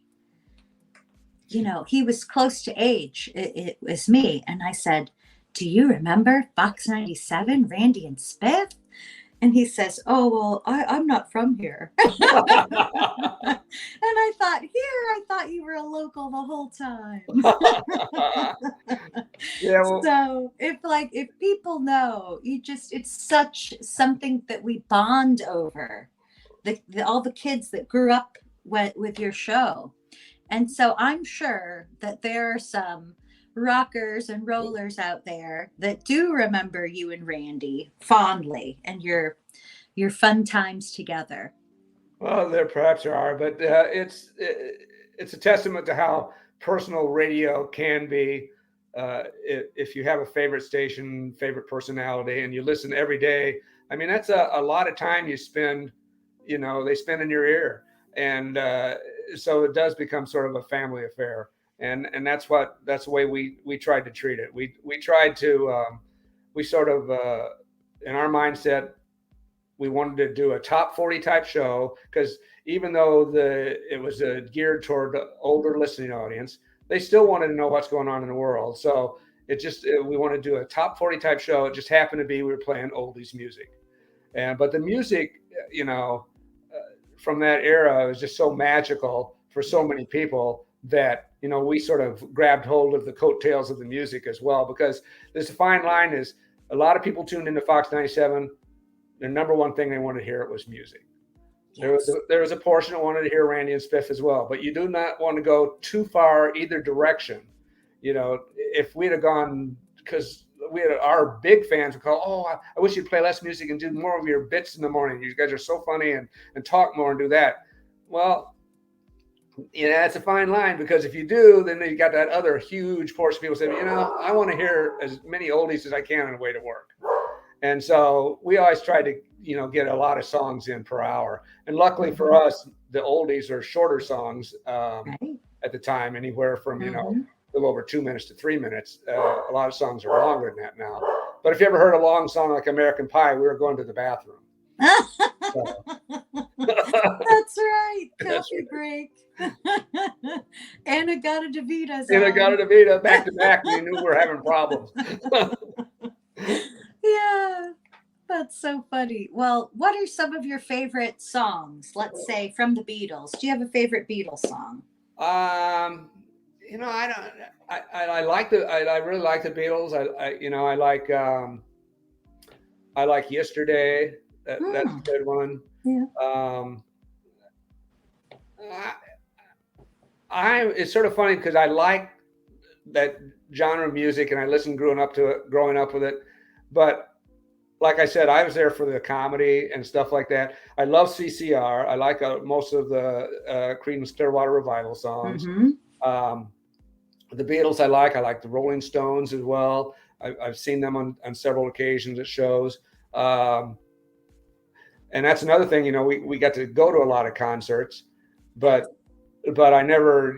he was close to age. It was me." And I said, "Do you remember Fox 97, Randy and Spiff?" And he says, "Oh, well, I'm not from here." And I thought you were a local the whole time. Yeah. Well, so if people know, it's such something that we bond over. All the kids that grew up with your show. And so I'm sure that there are some rockers and rollers out there that do remember you and Randy fondly and your fun times together. Well, there are, but it's a testament to how personal radio can be. If you have a favorite station, favorite personality, and you listen every day, I mean, that's a lot of time you spend, they spend in your ear. And so it does become sort of a family affair. And that's the way we tried to treat it. We tried to, we sort of, in our mindset, we wanted to do a top 40 type show, because even though it was geared toward the older listening audience, they still wanted to know what's going on in the world. So we wanted to do a top 40 type show. It just happened to be we were playing oldies music, but the music, from that era was just so magical for so many people that we sort of grabbed hold of the coattails of the music as well, because there's a fine line. Is a lot of people tuned into Fox 97. The number one thing they wanted to hear was music. Yes. There was a portion that wanted to hear Randy and Spiff as well, but you do not want to go too far either direction. If we'd have gone, because our big fans would call, oh, I wish you'd play less music and do more of your bits in the morning. You guys are so funny, and talk more and do that. Well, it's a fine line, because if you do, then you got that other huge portion of people saying, I want to hear as many oldies as I can on the way to work. And so we always try to, get a lot of songs in per hour. And luckily for us, the oldies are shorter songs at the time, anywhere from, a little over 2 minutes to 3 minutes. A lot of songs are longer than that now. But if you ever heard a long song like American Pie, we were going to the bathroom. That's right. Coffee break. Inaugural. Inaugural back to back. We knew we were having problems. Yeah, that's so funny. Well, what are some of your favorite songs? Let's say from the Beatles. Do you have a favorite Beatles song? I really like the Beatles. I like Yesterday. That's a good one. Yeah. It's sort of funny because I like that genre of music, and I listened growing up with it. But like I said, I was there for the comedy and stuff like that. I love CCR. I like most of the Creedence Clearwater Revival songs. The Beatles I like the Rolling Stones as well. I've seen them on several occasions at shows. And that's another thing, we got to go to a lot of concerts, but I never,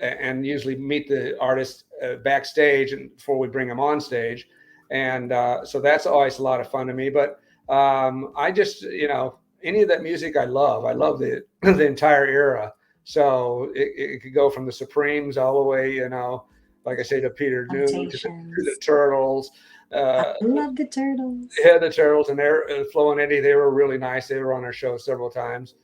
and usually meet the artists backstage and before we bring them on stage. And so that's always a lot of fun to me. But I just, any of that music I love the entire era. So it could go from the Supremes all the way, like I say, to Peter Noon, to the Turtles. I love the Turtles. Yeah, the Turtles, and Flo and Eddie, they were really nice. They were on our show several times.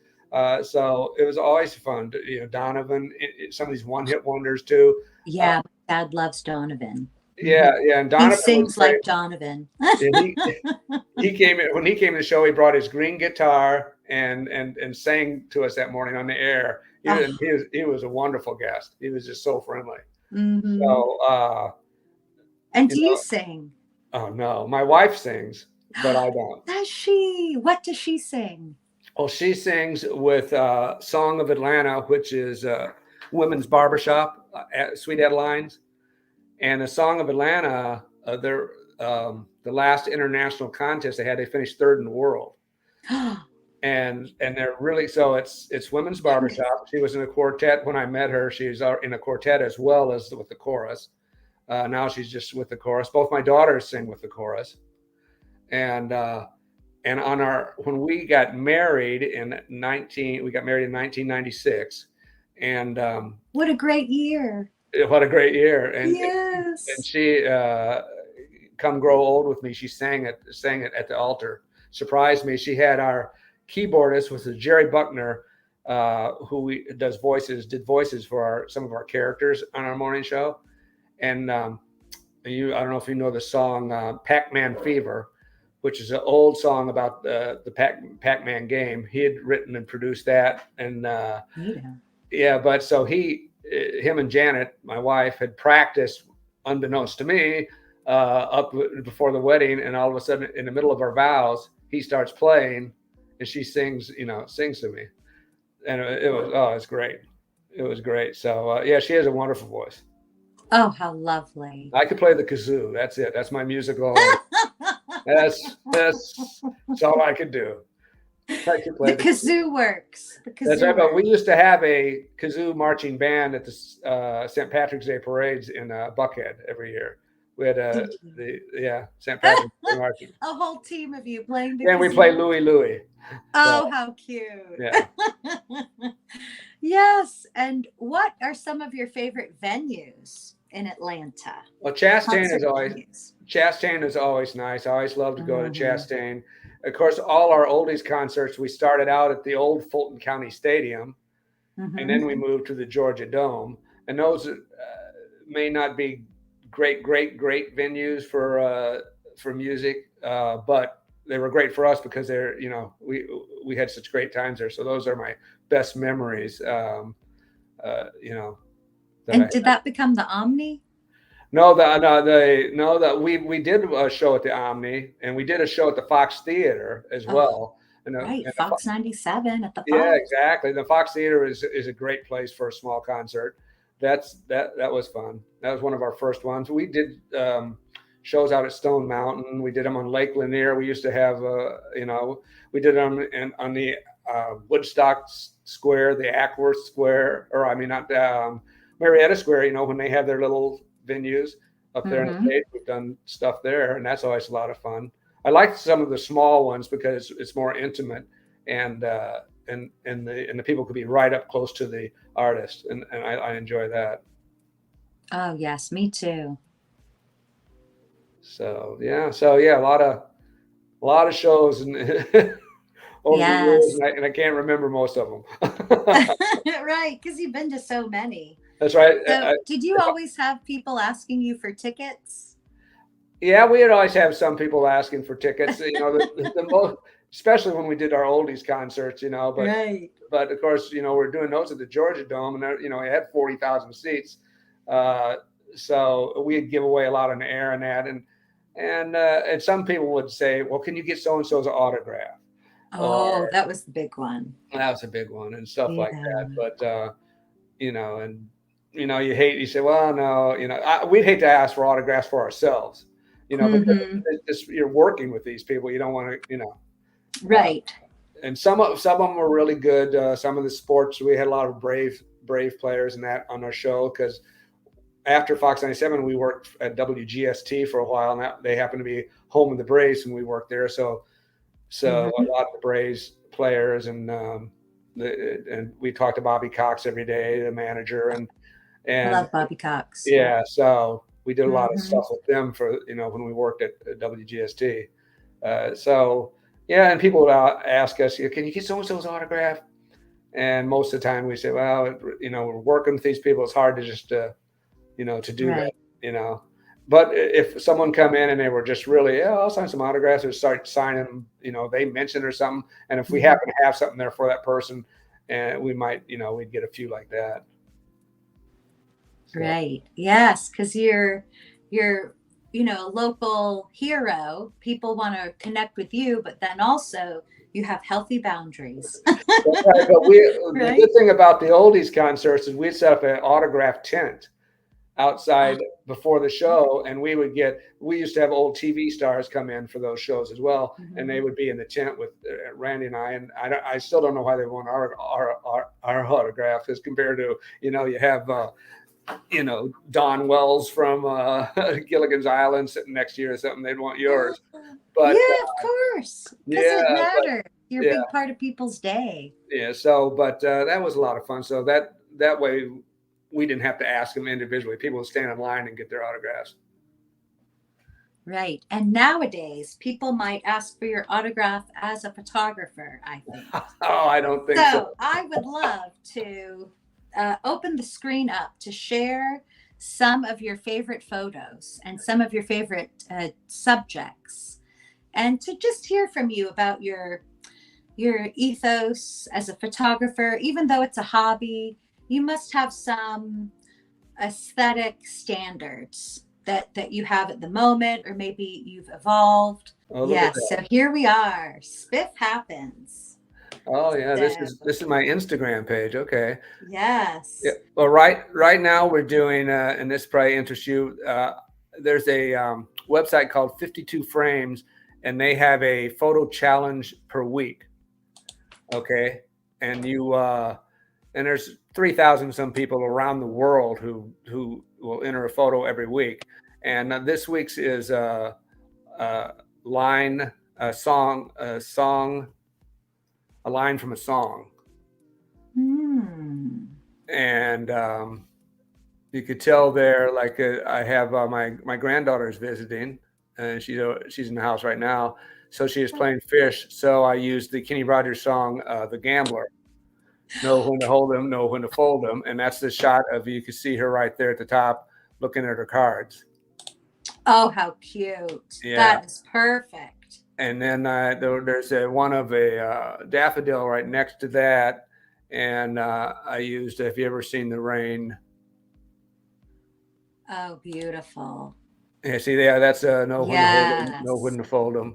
So it was always fun. Donovan, some of these one-hit wonders too. Yeah, my dad loves Donovan. Yeah, and Donovan, he sings like Donovan. he came when he came to the show. He brought his green guitar and sang to us that morning on the air. He was a wonderful guest. He was just so friendly. So, and do you sing? Oh no, my wife sings, but I don't. Does she? What does she sing? Well, she sings with Song of Atlanta, which is women's barbershop, Sweet Adeline's. And the Song of Atlanta, the last international contest they had, they finished third in the world. and they're really, so it's women's barbershop. She was in a quartet when I met her. She's in a quartet as well as with the chorus. Now she's just with the chorus. Both my daughters sing with the chorus. And when we got married in 1996, and what a great year. What a great year. And yes. And she Come Grow Old with Me, she sang it at the altar. Surprised me. She had our keyboardist, was Jerry Buckner, who did voices for some of our characters on our morning show. And I don't know if you know the song Pac-Man Fever, which is an old song about the Pac-Man game. He had written and produced that. And but so him and Janet, my wife, had practiced, unbeknownst to me, up before the wedding, and all of a sudden, in the middle of our vows, he starts playing, and she sings to me, and it's great. It was great. So she has a wonderful voice. Oh, how lovely! I could play the kazoo. That's it. That's my musical. that's all I could do. The kazoo works. That's right. But we used to have a kazoo marching band at the St. Patrick's Day parades in Buckhead every year. We had Did you? St. Patrick's Day marching. A whole team of you playing the Then we kazoo. play Louie Louie. Oh, So, how cute. yeah. Yes. And what are some of your favorite venues in Atlanta? Well, Chastain Concert is always venues. Chastain is always nice. I always love to go to Mhm. Chastain. Of course, all our oldies concerts, we started out at the old Fulton County Stadium, and then we Mhm. moved to the Georgia Dome. And those may not be great venues for music, but they were great for us because they're we had such great times there. So those are my best memories. You know that I And did that become the Omni? No, that we did a show at the Omni, and we did a show at the Fox Theater as Oh, well. right. Fox 97 at the Yeah, Fox. exactly. The Fox Theater is a great place for a small concert. That was fun. That was one of our first ones. We did shows out at Stone Mountain. We did them on Lake Lanier. We used to have we did them on the Woodstock Square, the Acworth Square, or I mean not Marietta Square. You know, when they have their little venues up there in the Mhm. States, we've done stuff there, and that's always a lot of fun. I like some of the small ones because it's more intimate, and the people could be right up close to the artist, and I enjoy that. Oh, yes, me too. So yeah, a lot of shows and over the years, Yes. and I can't remember most of them. Right, because you've been to so many. That's right. So, did you always have people asking you for tickets? Yeah, we would always have some people asking for tickets. You know, the most, especially when we did our oldies concerts. You know, Right. but of course, you know, we're doing those at the Georgia Dome, and you know, it had 40,000 seats. Uh, so we'd give away a lot on the air and that, and some people would say, "Well, can you get so and so's autograph?" Oh, Or that was the big one. that was a big one and stuff like that. Yeah. But you know, and you say, "Well, no," we'd hate to ask for autographs for ourselves, because Hmm. you're working with these people. You don't want to, uh, Right. and some of them were really good. Some of the sports, we had a lot of brave players and that on our show because after Fox 97, we worked at WGST for a while, and they happened to be home of the Braves, and we worked there. So a Hmm. lot of the Braves players and we talked to Bobby Cox every day, the manager, I and love Bobby Cox. yeah, so we did a lot of Hmm. stuff with them for when we worked at WGST. So yeah, and people would ask us, "Can you get so and so's autograph?" And most of the time we say, "Well, we're working with these people. It's hard to just to do that, Right. you know." But if someone come in and they were just really, yeah, I'll sign some autographs or start signing them, they mentioned or something. And if we Hmm. happen to have something there for that person, and we might, we'd get a few like that. So, Right. Yes, because you're a local hero. People want to connect with you, but then also you have healthy boundaries. right, but the Right. good thing about the oldies concerts is we'd set up an autograph tent Oh, outside before the show, and we used to have old TV stars come in for those shows as well, and they mhm. would be in the tent with Randy and I still don't know why they want our autograph as compared to you have Don Wells from Gilligan's Island sitting next to you or something. They'd want yours, but Yeah, of course, because yeah it but matters. You're a yeah big part of people's day. so but that was a lot of fun. So that way we didn't have to ask them individually. People would stand in line and get their autographs. Right. And nowadays, people might ask for your autograph as a photographer, I think. Oh, I don't think so. So I would love to open the screen up to share some of your favorite photos and some of your favorite subjects, and to just hear from you about your ethos as a photographer. Even though it's a hobby, you must have some aesthetic standards that you have at the moment, or maybe you've evolved. Oh, look at Yes, that. so here we are. Spiff happens. Oh yeah, this So is this is my Instagram page. Okay. Yeah. yes. Well, right now we're doing, and this probably interests you. There's a website called 52 Frames, and they have a photo challenge per week. Okay, and and there's 3,000 some people around the world who will enter a photo every week, And this week's is line, a song, a line from a song. And you could tell there, like I have my granddaughter's visiting, and she's in the house right now. So she is playing fish. So I used the Kenny Rogers song, "The Gambler." Know when to hold them, know when to fold them, and that's the shot of, you can see her right there at the top, looking at her cards. Oh, how cute! Yeah. That is perfect. And then there's one of a daffodil right next to that, and I used, have you ever seen the rain? Oh, beautiful. Yeah, see, that's know when to hold them, know when to fold them.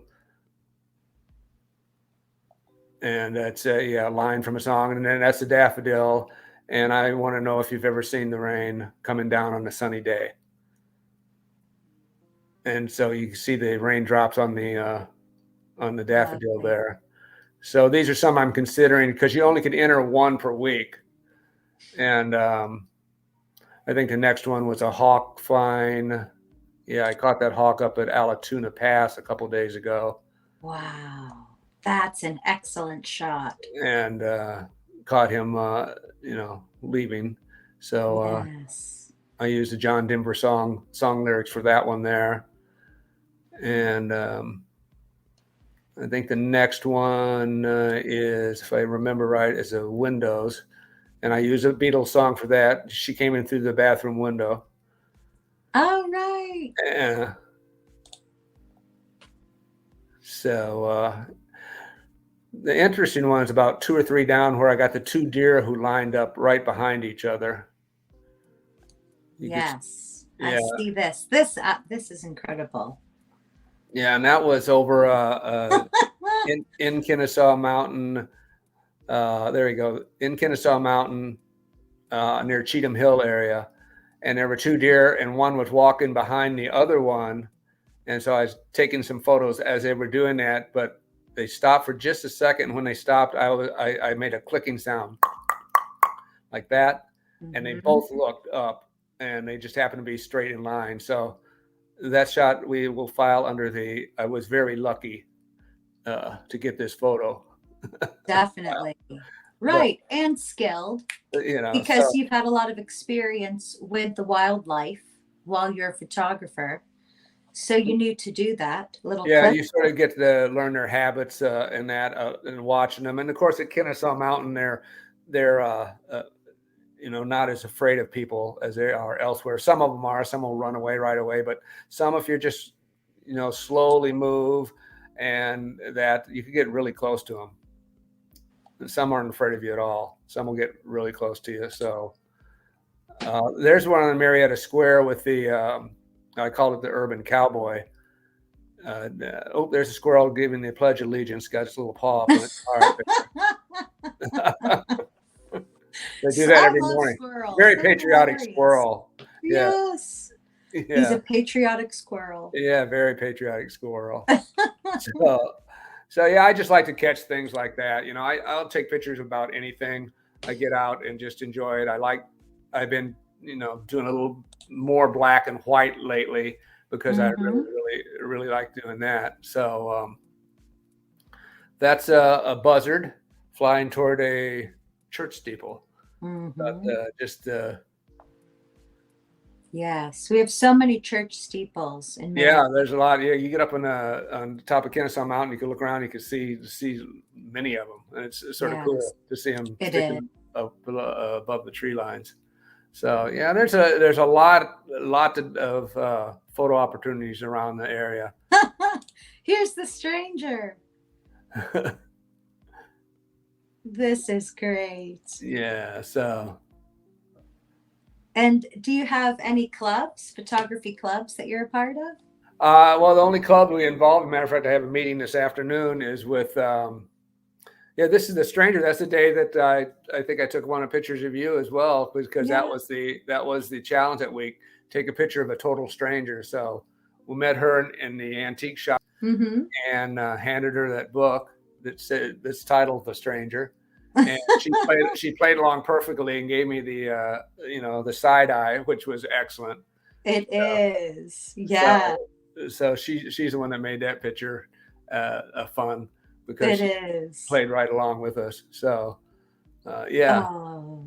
And that's a line from a song, and then that's the daffodil. And I want to know if you've ever seen the rain coming down on a sunny day. And so you can see the raindrops on the daffodil there. So these are some I'm considering, because you only can enter one per week. And I think the next one was a hawk flying. Yeah, I caught that hawk up at Alatoona Pass a couple days ago. Wow, that's an excellent shot. And caught him, leaving. So yes. I used the John Denver song lyrics for that one there. And I think the next one is, if I remember right, is a Windows. And I use a Beatles song for that. She came in through the bathroom window. Oh, right. Yeah. So the interesting one is about 2 or 3 down, where I got the 2 deer who lined up right behind each other. Yes, I see this. This is incredible. Yeah, and that was over in Kennesaw Mountain. There you go, in Kennesaw Mountain, near Cheatham Hill area. And there were 2 deer, and one was walking behind the other one. And so I was taking some photos as they were doing that, but they stopped for just a second. And when they stopped, I made a clicking sound like that. Mm-hmm. And they both looked up, and they just happened to be straight in line. So that shot we will file under the, I was very lucky to get this photo. Definitely. Right. But, and skilled, because you've had a lot of experience with the wildlife while you're a photographer. So you knew to do that little. Yeah, you sort of get to learn their habits and that, and watching them. And of course, at Kennesaw Mountain, they're not as afraid of people as they are elsewhere. Some of them are. Some will run away right away, but some, if you're just slowly move, and that, you can get really close to them. And some aren't afraid of you at all. Some will get really close to you. So there's one on the Marietta Square with the. I called it the urban cowboy. There's a squirrel giving the Pledge of Allegiance. Got its little paw up in its heart. They do that every morning. Squirrels. Very patriotic squirrel. Yes. Yeah. He's a patriotic squirrel. Yeah, very patriotic squirrel. So yeah, I just like to catch things like that. I'll take pictures about anything. I get out and just enjoy it. I've been doing a little more black and white lately, because I really like doing that. So that's a buzzard flying toward a church steeple. But yes, we have so many church steeples in Marietta. Yeah, there's a lot. Yeah, you get up on the top of Kennesaw Mountain, you can look around, you can see many of them, and it's sort of cool to see them sticking up above the tree lines. So yeah, there's a lot of photo opportunities around the area. Here's the stranger. This is great. Yeah. So. And do you have any clubs, photography clubs, that you're a part of? Well, the only club we involved, matter of fact, I have a meeting this afternoon, is with. This is the stranger. That's the day that I think I took one of the pictures of you as well, because that was the challenge that week. Take a picture of a total stranger. So we met her in the antique shop, and handed her that book that's titled "The Stranger," and she played along perfectly and gave me the the side eye, which was excellent. It is. Yeah. So she's the one that made that picture fun because It she is. played right along with us. So yeah. Oh,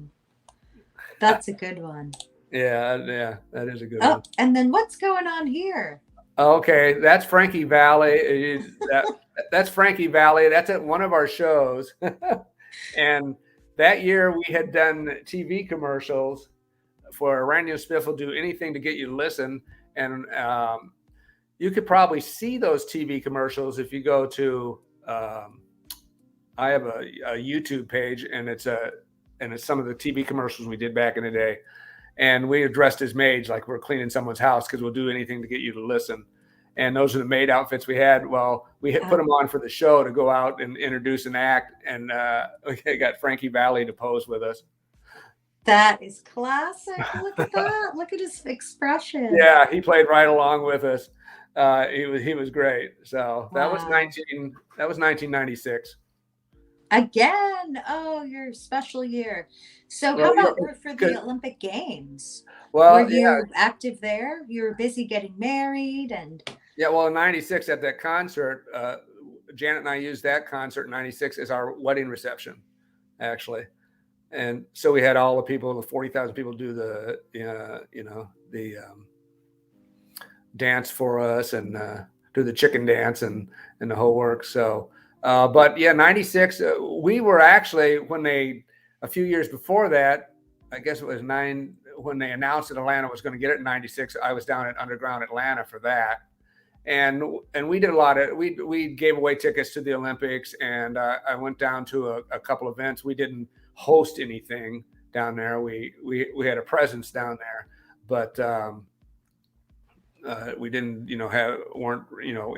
that's a good one. Yeah, that is a good Oh, one. and then what's going on here? Okay, that's Frankie Valley. That's Frankie Valley. That's at one of our shows. And that year we had done TV commercials for Randy and Spiff will do anything to get you to listen. And you could probably see those TV commercials if you go to. I have a YouTube page, and it's some of the TV commercials we did back in the day. And we are dressed as maids, like we're cleaning someone's house because we'll do anything to get you to listen. And those are the maid outfits we had. Well, we had put them on for the show to go out and introduce an act, and we got Frankie Valley to pose with us. That is classic. Look at that. Look at his expression. Yeah, he played right along with us. He was great. So that was 1996. Again, oh, your special year. So how about for the Olympic Games? Well, were you active there? You were busy getting married and. Yeah, well, in '96 at that concert, Janet and I used that concert in '96 as our wedding reception, actually. And so we had all the people, the 40,000 people, do the dance for us and do the chicken dance and the whole work. So. But yeah, 96, we were actually, a few years before that, I guess it was when they announced that Atlanta was going to get it in 96, I was down at Underground Atlanta for that. And we did a lot of, we gave away tickets to the Olympics, and I went down to a couple events. We didn't host anything down there. We had a presence down there, but we didn't, weren't,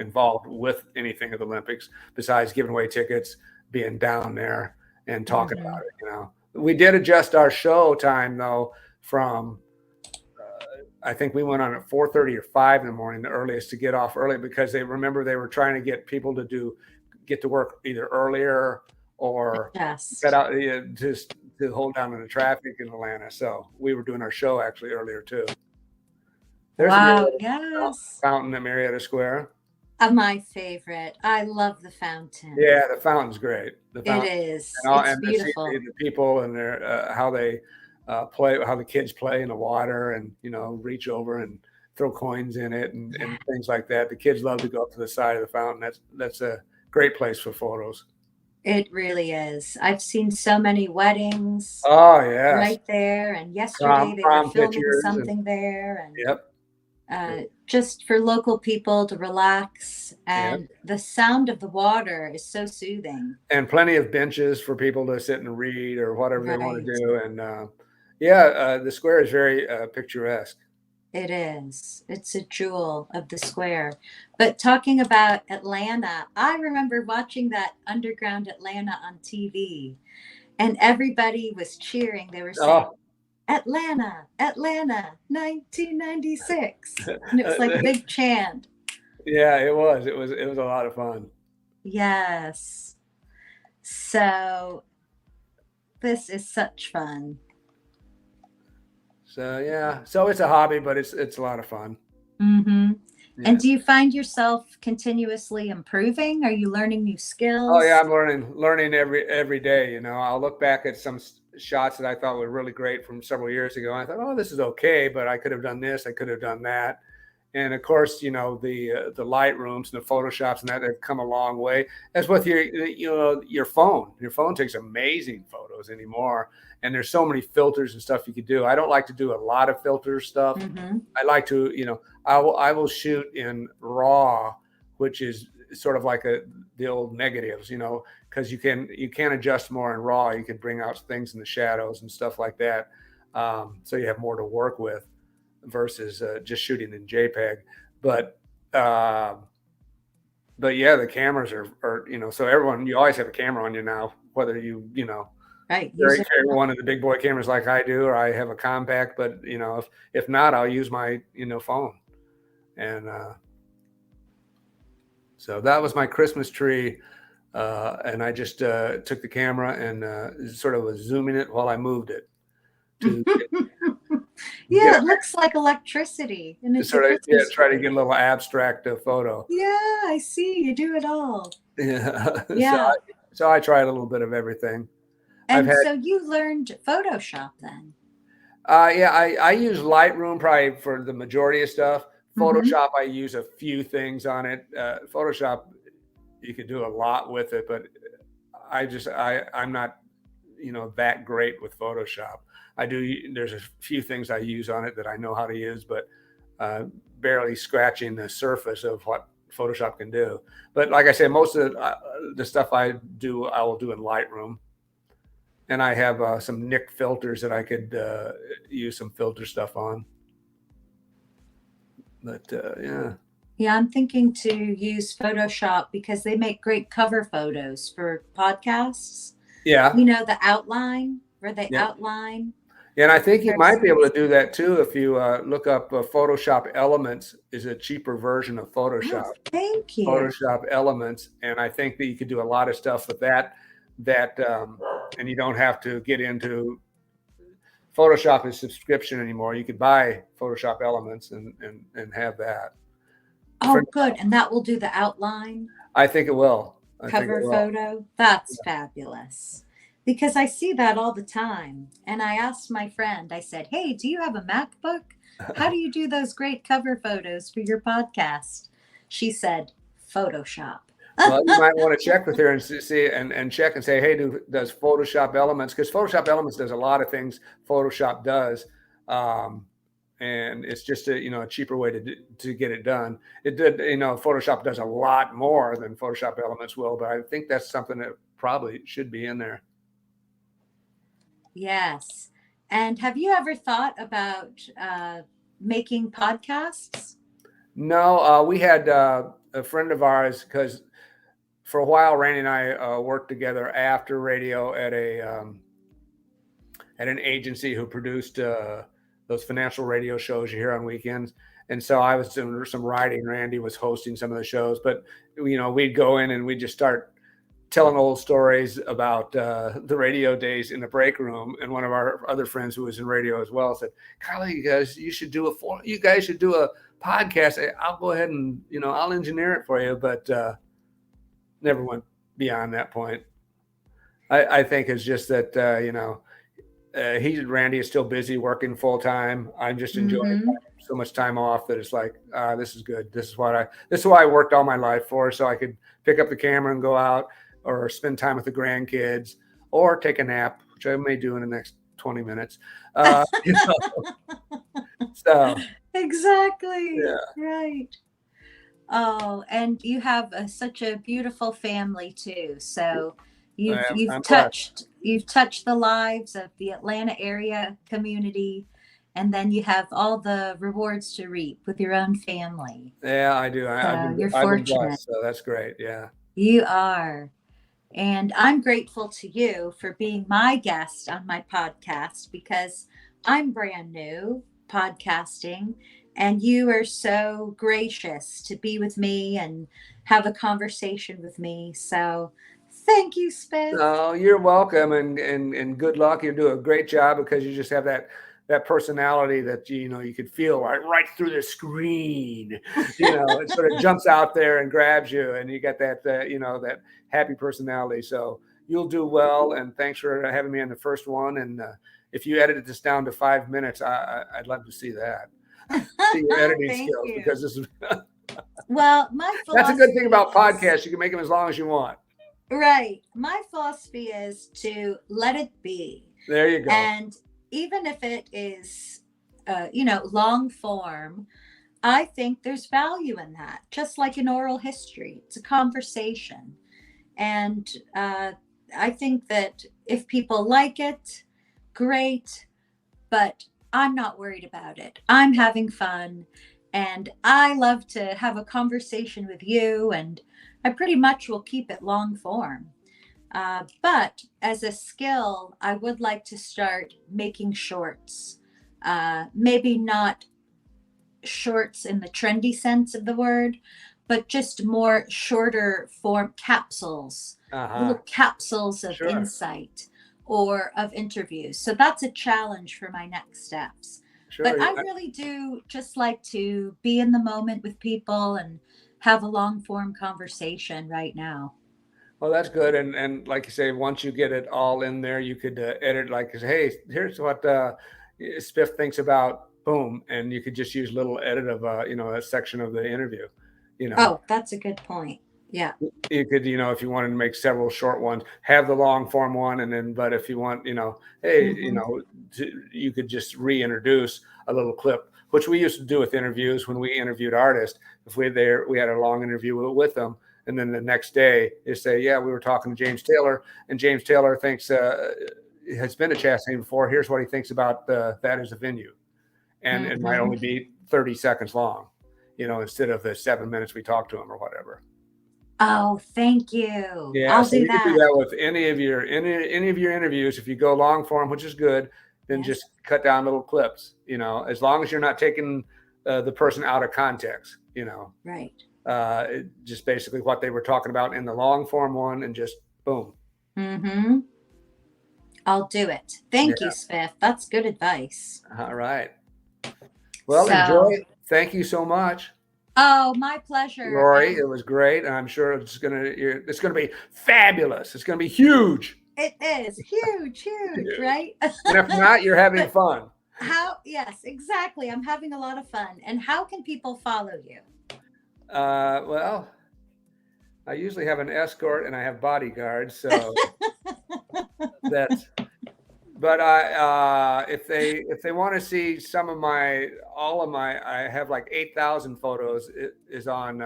involved with anything at the Olympics besides giving away tickets, being down there and talking about it. We did adjust our show time though from, I think we went on at 4:30 or 5 in the morning, the earliest, to get off early because they were trying to get people to get to work either earlier or get out, just to hold down on the traffic in Atlanta. So we were doing our show actually earlier too. There's a fountain at Marietta Square. My favorite. I love the fountain. Yeah, the fountain's great. It is. It's beautiful. The people and their how they play, how the kids play in the water, and reach over and throw coins in it and things like that. The kids love to go up to the side of the fountain. That's a great place for photos. It really is. I've seen so many weddings. Oh yeah, right there. And yesterday they were filming something there. And yep. Just for local people to relax, and the sound of the water is so soothing. And plenty of benches for people to sit and read or whatever they want to do. And the square is very picturesque. It is. It's a jewel of the square. But talking about Atlanta, I remember watching that Underground Atlanta on TV, and everybody was cheering. They were saying, Atlanta, Atlanta, 1996. And it was like a big chant. Yeah, it was. It was a lot of fun. Yes. So this is such fun. So yeah, so it's a hobby, but it's a lot of fun. Mm-hmm. Yeah. And do you find yourself continuously improving? Are you learning new skills? Oh yeah, I'm learning every day. I'll look back at some shots that I thought were really great from several years ago. And I thought, oh, this is okay, but I could have done this, I could have done that. And of course, the light rooms and the Photoshops and that have come a long way. As with your phone. Your phone takes amazing photos anymore. And there's so many filters and stuff you could do. I don't like to do a lot of filter stuff. Mm-hmm. I like to, I will shoot in RAW, which is sort of like the old negatives, because you can adjust more in RAW. You can bring out things in the shadows and stuff like that. So you have more to work with versus just shooting in JPEG. But yeah, the cameras are so everyone, you always have a camera on you now, whether right. Carry one of the big boy cameras like I do, or I have a compact, but if not, I'll use my phone. And so that was my Christmas tree, and I just took the camera and sort of was zooming it while I moved it. Yeah, it looks like electricity. And it's sort a of, yeah, Christmas try to tree. get a little abstract photo. Yeah, I see. You do it all. Yeah. Yeah. So I tried a little bit of everything. I've And had, so you learned Photoshop then? yeah, I use Lightroom probably for the majority of stuff. Mm-hmm. Photoshop, I use a few things on it. Photoshop, you could do a lot with it, but I'm not, that great with Photoshop. There's a few things I use on it that I know how to use, but uh, barely scratching the surface of what Photoshop can do. But like I said, most of the stuff I will do in Lightroom. And I have some Nick filters that I could use some filter stuff on. But yeah. Yeah, I'm thinking to use Photoshop because they make great cover photos for podcasts. Yeah. You know, the outline where they Yeah. outline And I the think you might be able to persons. do that too if you look up Photoshop Elements is a cheaper version of Oh, Photoshop. thank you. Photoshop Elements, and I think that you could do a lot of stuff with that. And you don't have to get into Photoshop is subscription anymore. You could buy Photoshop Elements and have that. Oh, good. And that will do the outline I think it will. I think it cover will. photo. That's fabulous. Because I see that all the time. And I asked my friend, I said, hey, do you have a MacBook? How do you do those great cover photos for your podcast? She said, Photoshop. Well, you might want to check with her and see and check and say, hey, does Photoshop Elements, because Photoshop Elements does a lot of things Photoshop does. And it's just a cheaper way to get it done. It did, Photoshop does a lot more than Photoshop Elements will, but I think that's something that probably should be in there. Yes. And have you ever thought about making podcasts? No, we had a friend of ours, because for a while, Randy and I worked together after radio at an agency who produced those financial radio shows you hear on weekends. And so I was doing some writing. Randy was hosting some of the shows, but we'd go in and we'd just start telling old stories about the radio days in the break room. And one of our other friends who was in radio as well said, "Carly, you guys should do a podcast. I'll go ahead and I'll engineer it for you," but never went beyond that point. I think it's just that Randy is still busy working full time. I'm just enjoying Mm-hmm. so much time off that it's like, this is good. This is why I worked all my life for, so I could pick up the camera and go out or spend time with the grandkids or take a nap, which I may do in the next 20 minutes. So Exactly. yeah, Right. Oh, and you have such a beautiful family too. So you've I'm glad. touched the lives of the Atlanta area community, and then you have all the rewards to reap with your own family. Yeah, I do. So you're I've been fortunate. blessed, so that's great. Yeah. You are. And I'm grateful to you for being my guest on my podcast because I'm brand new podcasting, and you are so gracious to be with me and have a conversation with me. So thank you, Spiff. Oh, you're welcome, and good luck. You do a great job because you just have that personality that you could feel right through the screen. It sort of jumps out there and grabs you, and you got that that happy personality. So you'll do well. And thanks for having me on the first one. And if you edited this down to 5 minutes, I'd love to see that. See your editing Thank skills, you. because this is Well, my that's a good thing philosophy about is podcasts. You can make them as long as you want. right. My philosophy is to let it be. There you go. And even if it is, long form, I think there's value in that. Just like in oral history, it's a conversation. And I think that if people like it, great. But I'm not worried about it. I'm having fun. And I love to have a conversation with you. And I pretty much will keep it long form. But as a skill, I would like to start making shorts. Maybe not shorts in the trendy sense of the word, but just more shorter form capsules, little capsules of Sure. insight or of interviews. So that's a challenge for my next steps. Sure. But I really do just like to be in the moment with people and have a long form conversation right now. Well, that's good. And like you say, once you get it all in there, you could edit like, hey, here's what Spiff thinks about boom, and you could just use a little edit of a section of the interview. Oh, that's a good point. Yeah. You could, if you wanted to make several short ones, have the long form one, and then, but if you want, hey, you could just reintroduce a little clip, which we used to do with interviews when we interviewed artists. If we had a long interview with them, and then the next day you say, yeah, we were talking to James Taylor, and James Taylor thinks has been to Chastity before. Here's what he thinks about that as a venue, and it might only be 30 seconds long, instead of the 7 minutes we talked to him or whatever. Oh, thank you. Yeah, I'll so do you that. can do that with any of your interviews. If you go long form, which is good, then just cut down little clips. As long as you're not taking the person out of context. Right. Just basically what they were talking about in the long form one, and just boom. Mm-hmm. I'll do it. Thank you, Spiff. That's good advice. All right. Well, enjoy it. Thank you so much. Oh, my pleasure, Rory. It was great, and I'm sure it's gonna be fabulous. It's gonna be huge. It is huge, right? And if not, you're having fun. Yes, exactly. I'm having a lot of fun. And how can people follow you? Well, I usually have an escort and I have bodyguards, so that's. But if they want to see I have like 8,000 photos. It is on.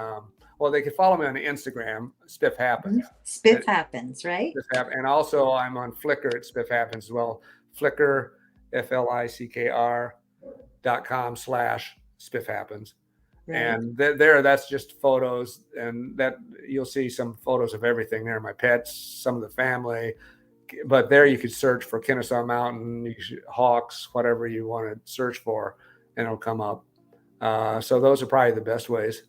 Well, they can follow me on Instagram, Spiff Happens. Spiff Happens, right? Spiff Happens. And also I'm on Flickr at Spiff Happens as well. Flickr, FLICKR.com/Spiff Happens. Right. And that's just photos, and that you'll see some photos of everything there. My pets, some of the family. But there you could search for Kennesaw Mountain, hawks, whatever you want to search for, and it'll come up. So those are probably the best ways.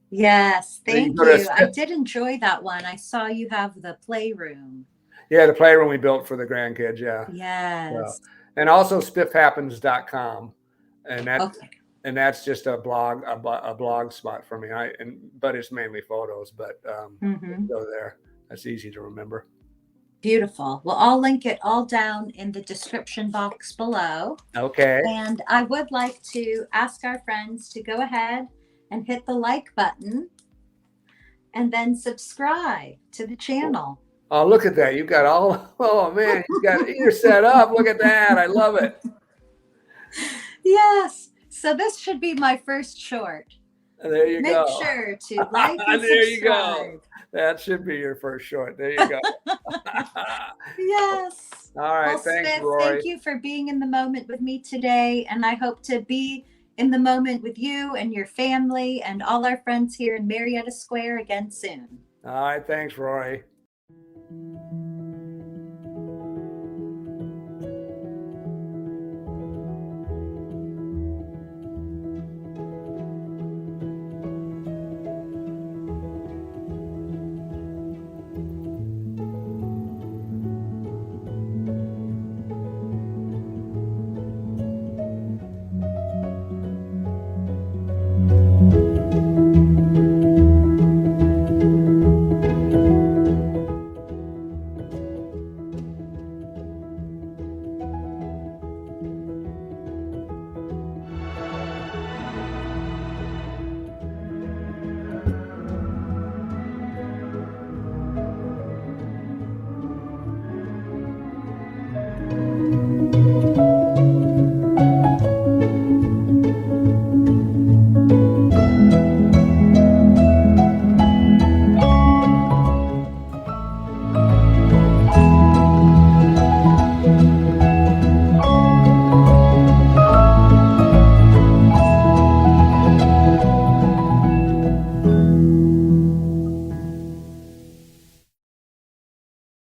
Yes, thank you. I did enjoy that one. I saw you have the playroom. Yeah, the playroom we built for the grandkids. Yeah. Yes. And also spiffhappens.com, and that's just a blog spot for me. But it's mainly photos. But go there. That's easy to remember. Beautiful. Well, I'll link it all down in the description box below. Okay. And I would like to ask our friends to go ahead and hit the like button and then subscribe to the channel. Oh, look at that. You've got oh man, you're set up. Look at that. I love it. Yes. So this should be my first short. There you go. Make sure to like and there subscribe. You go. That should be your first short. There you go. Yes. All right. Well, thanks, Spiff, Rory. thank you for being in the moment with me today. And I hope to be in the moment with you and your family and all our friends here in Marietta Square again soon. All right. Thanks, Rory.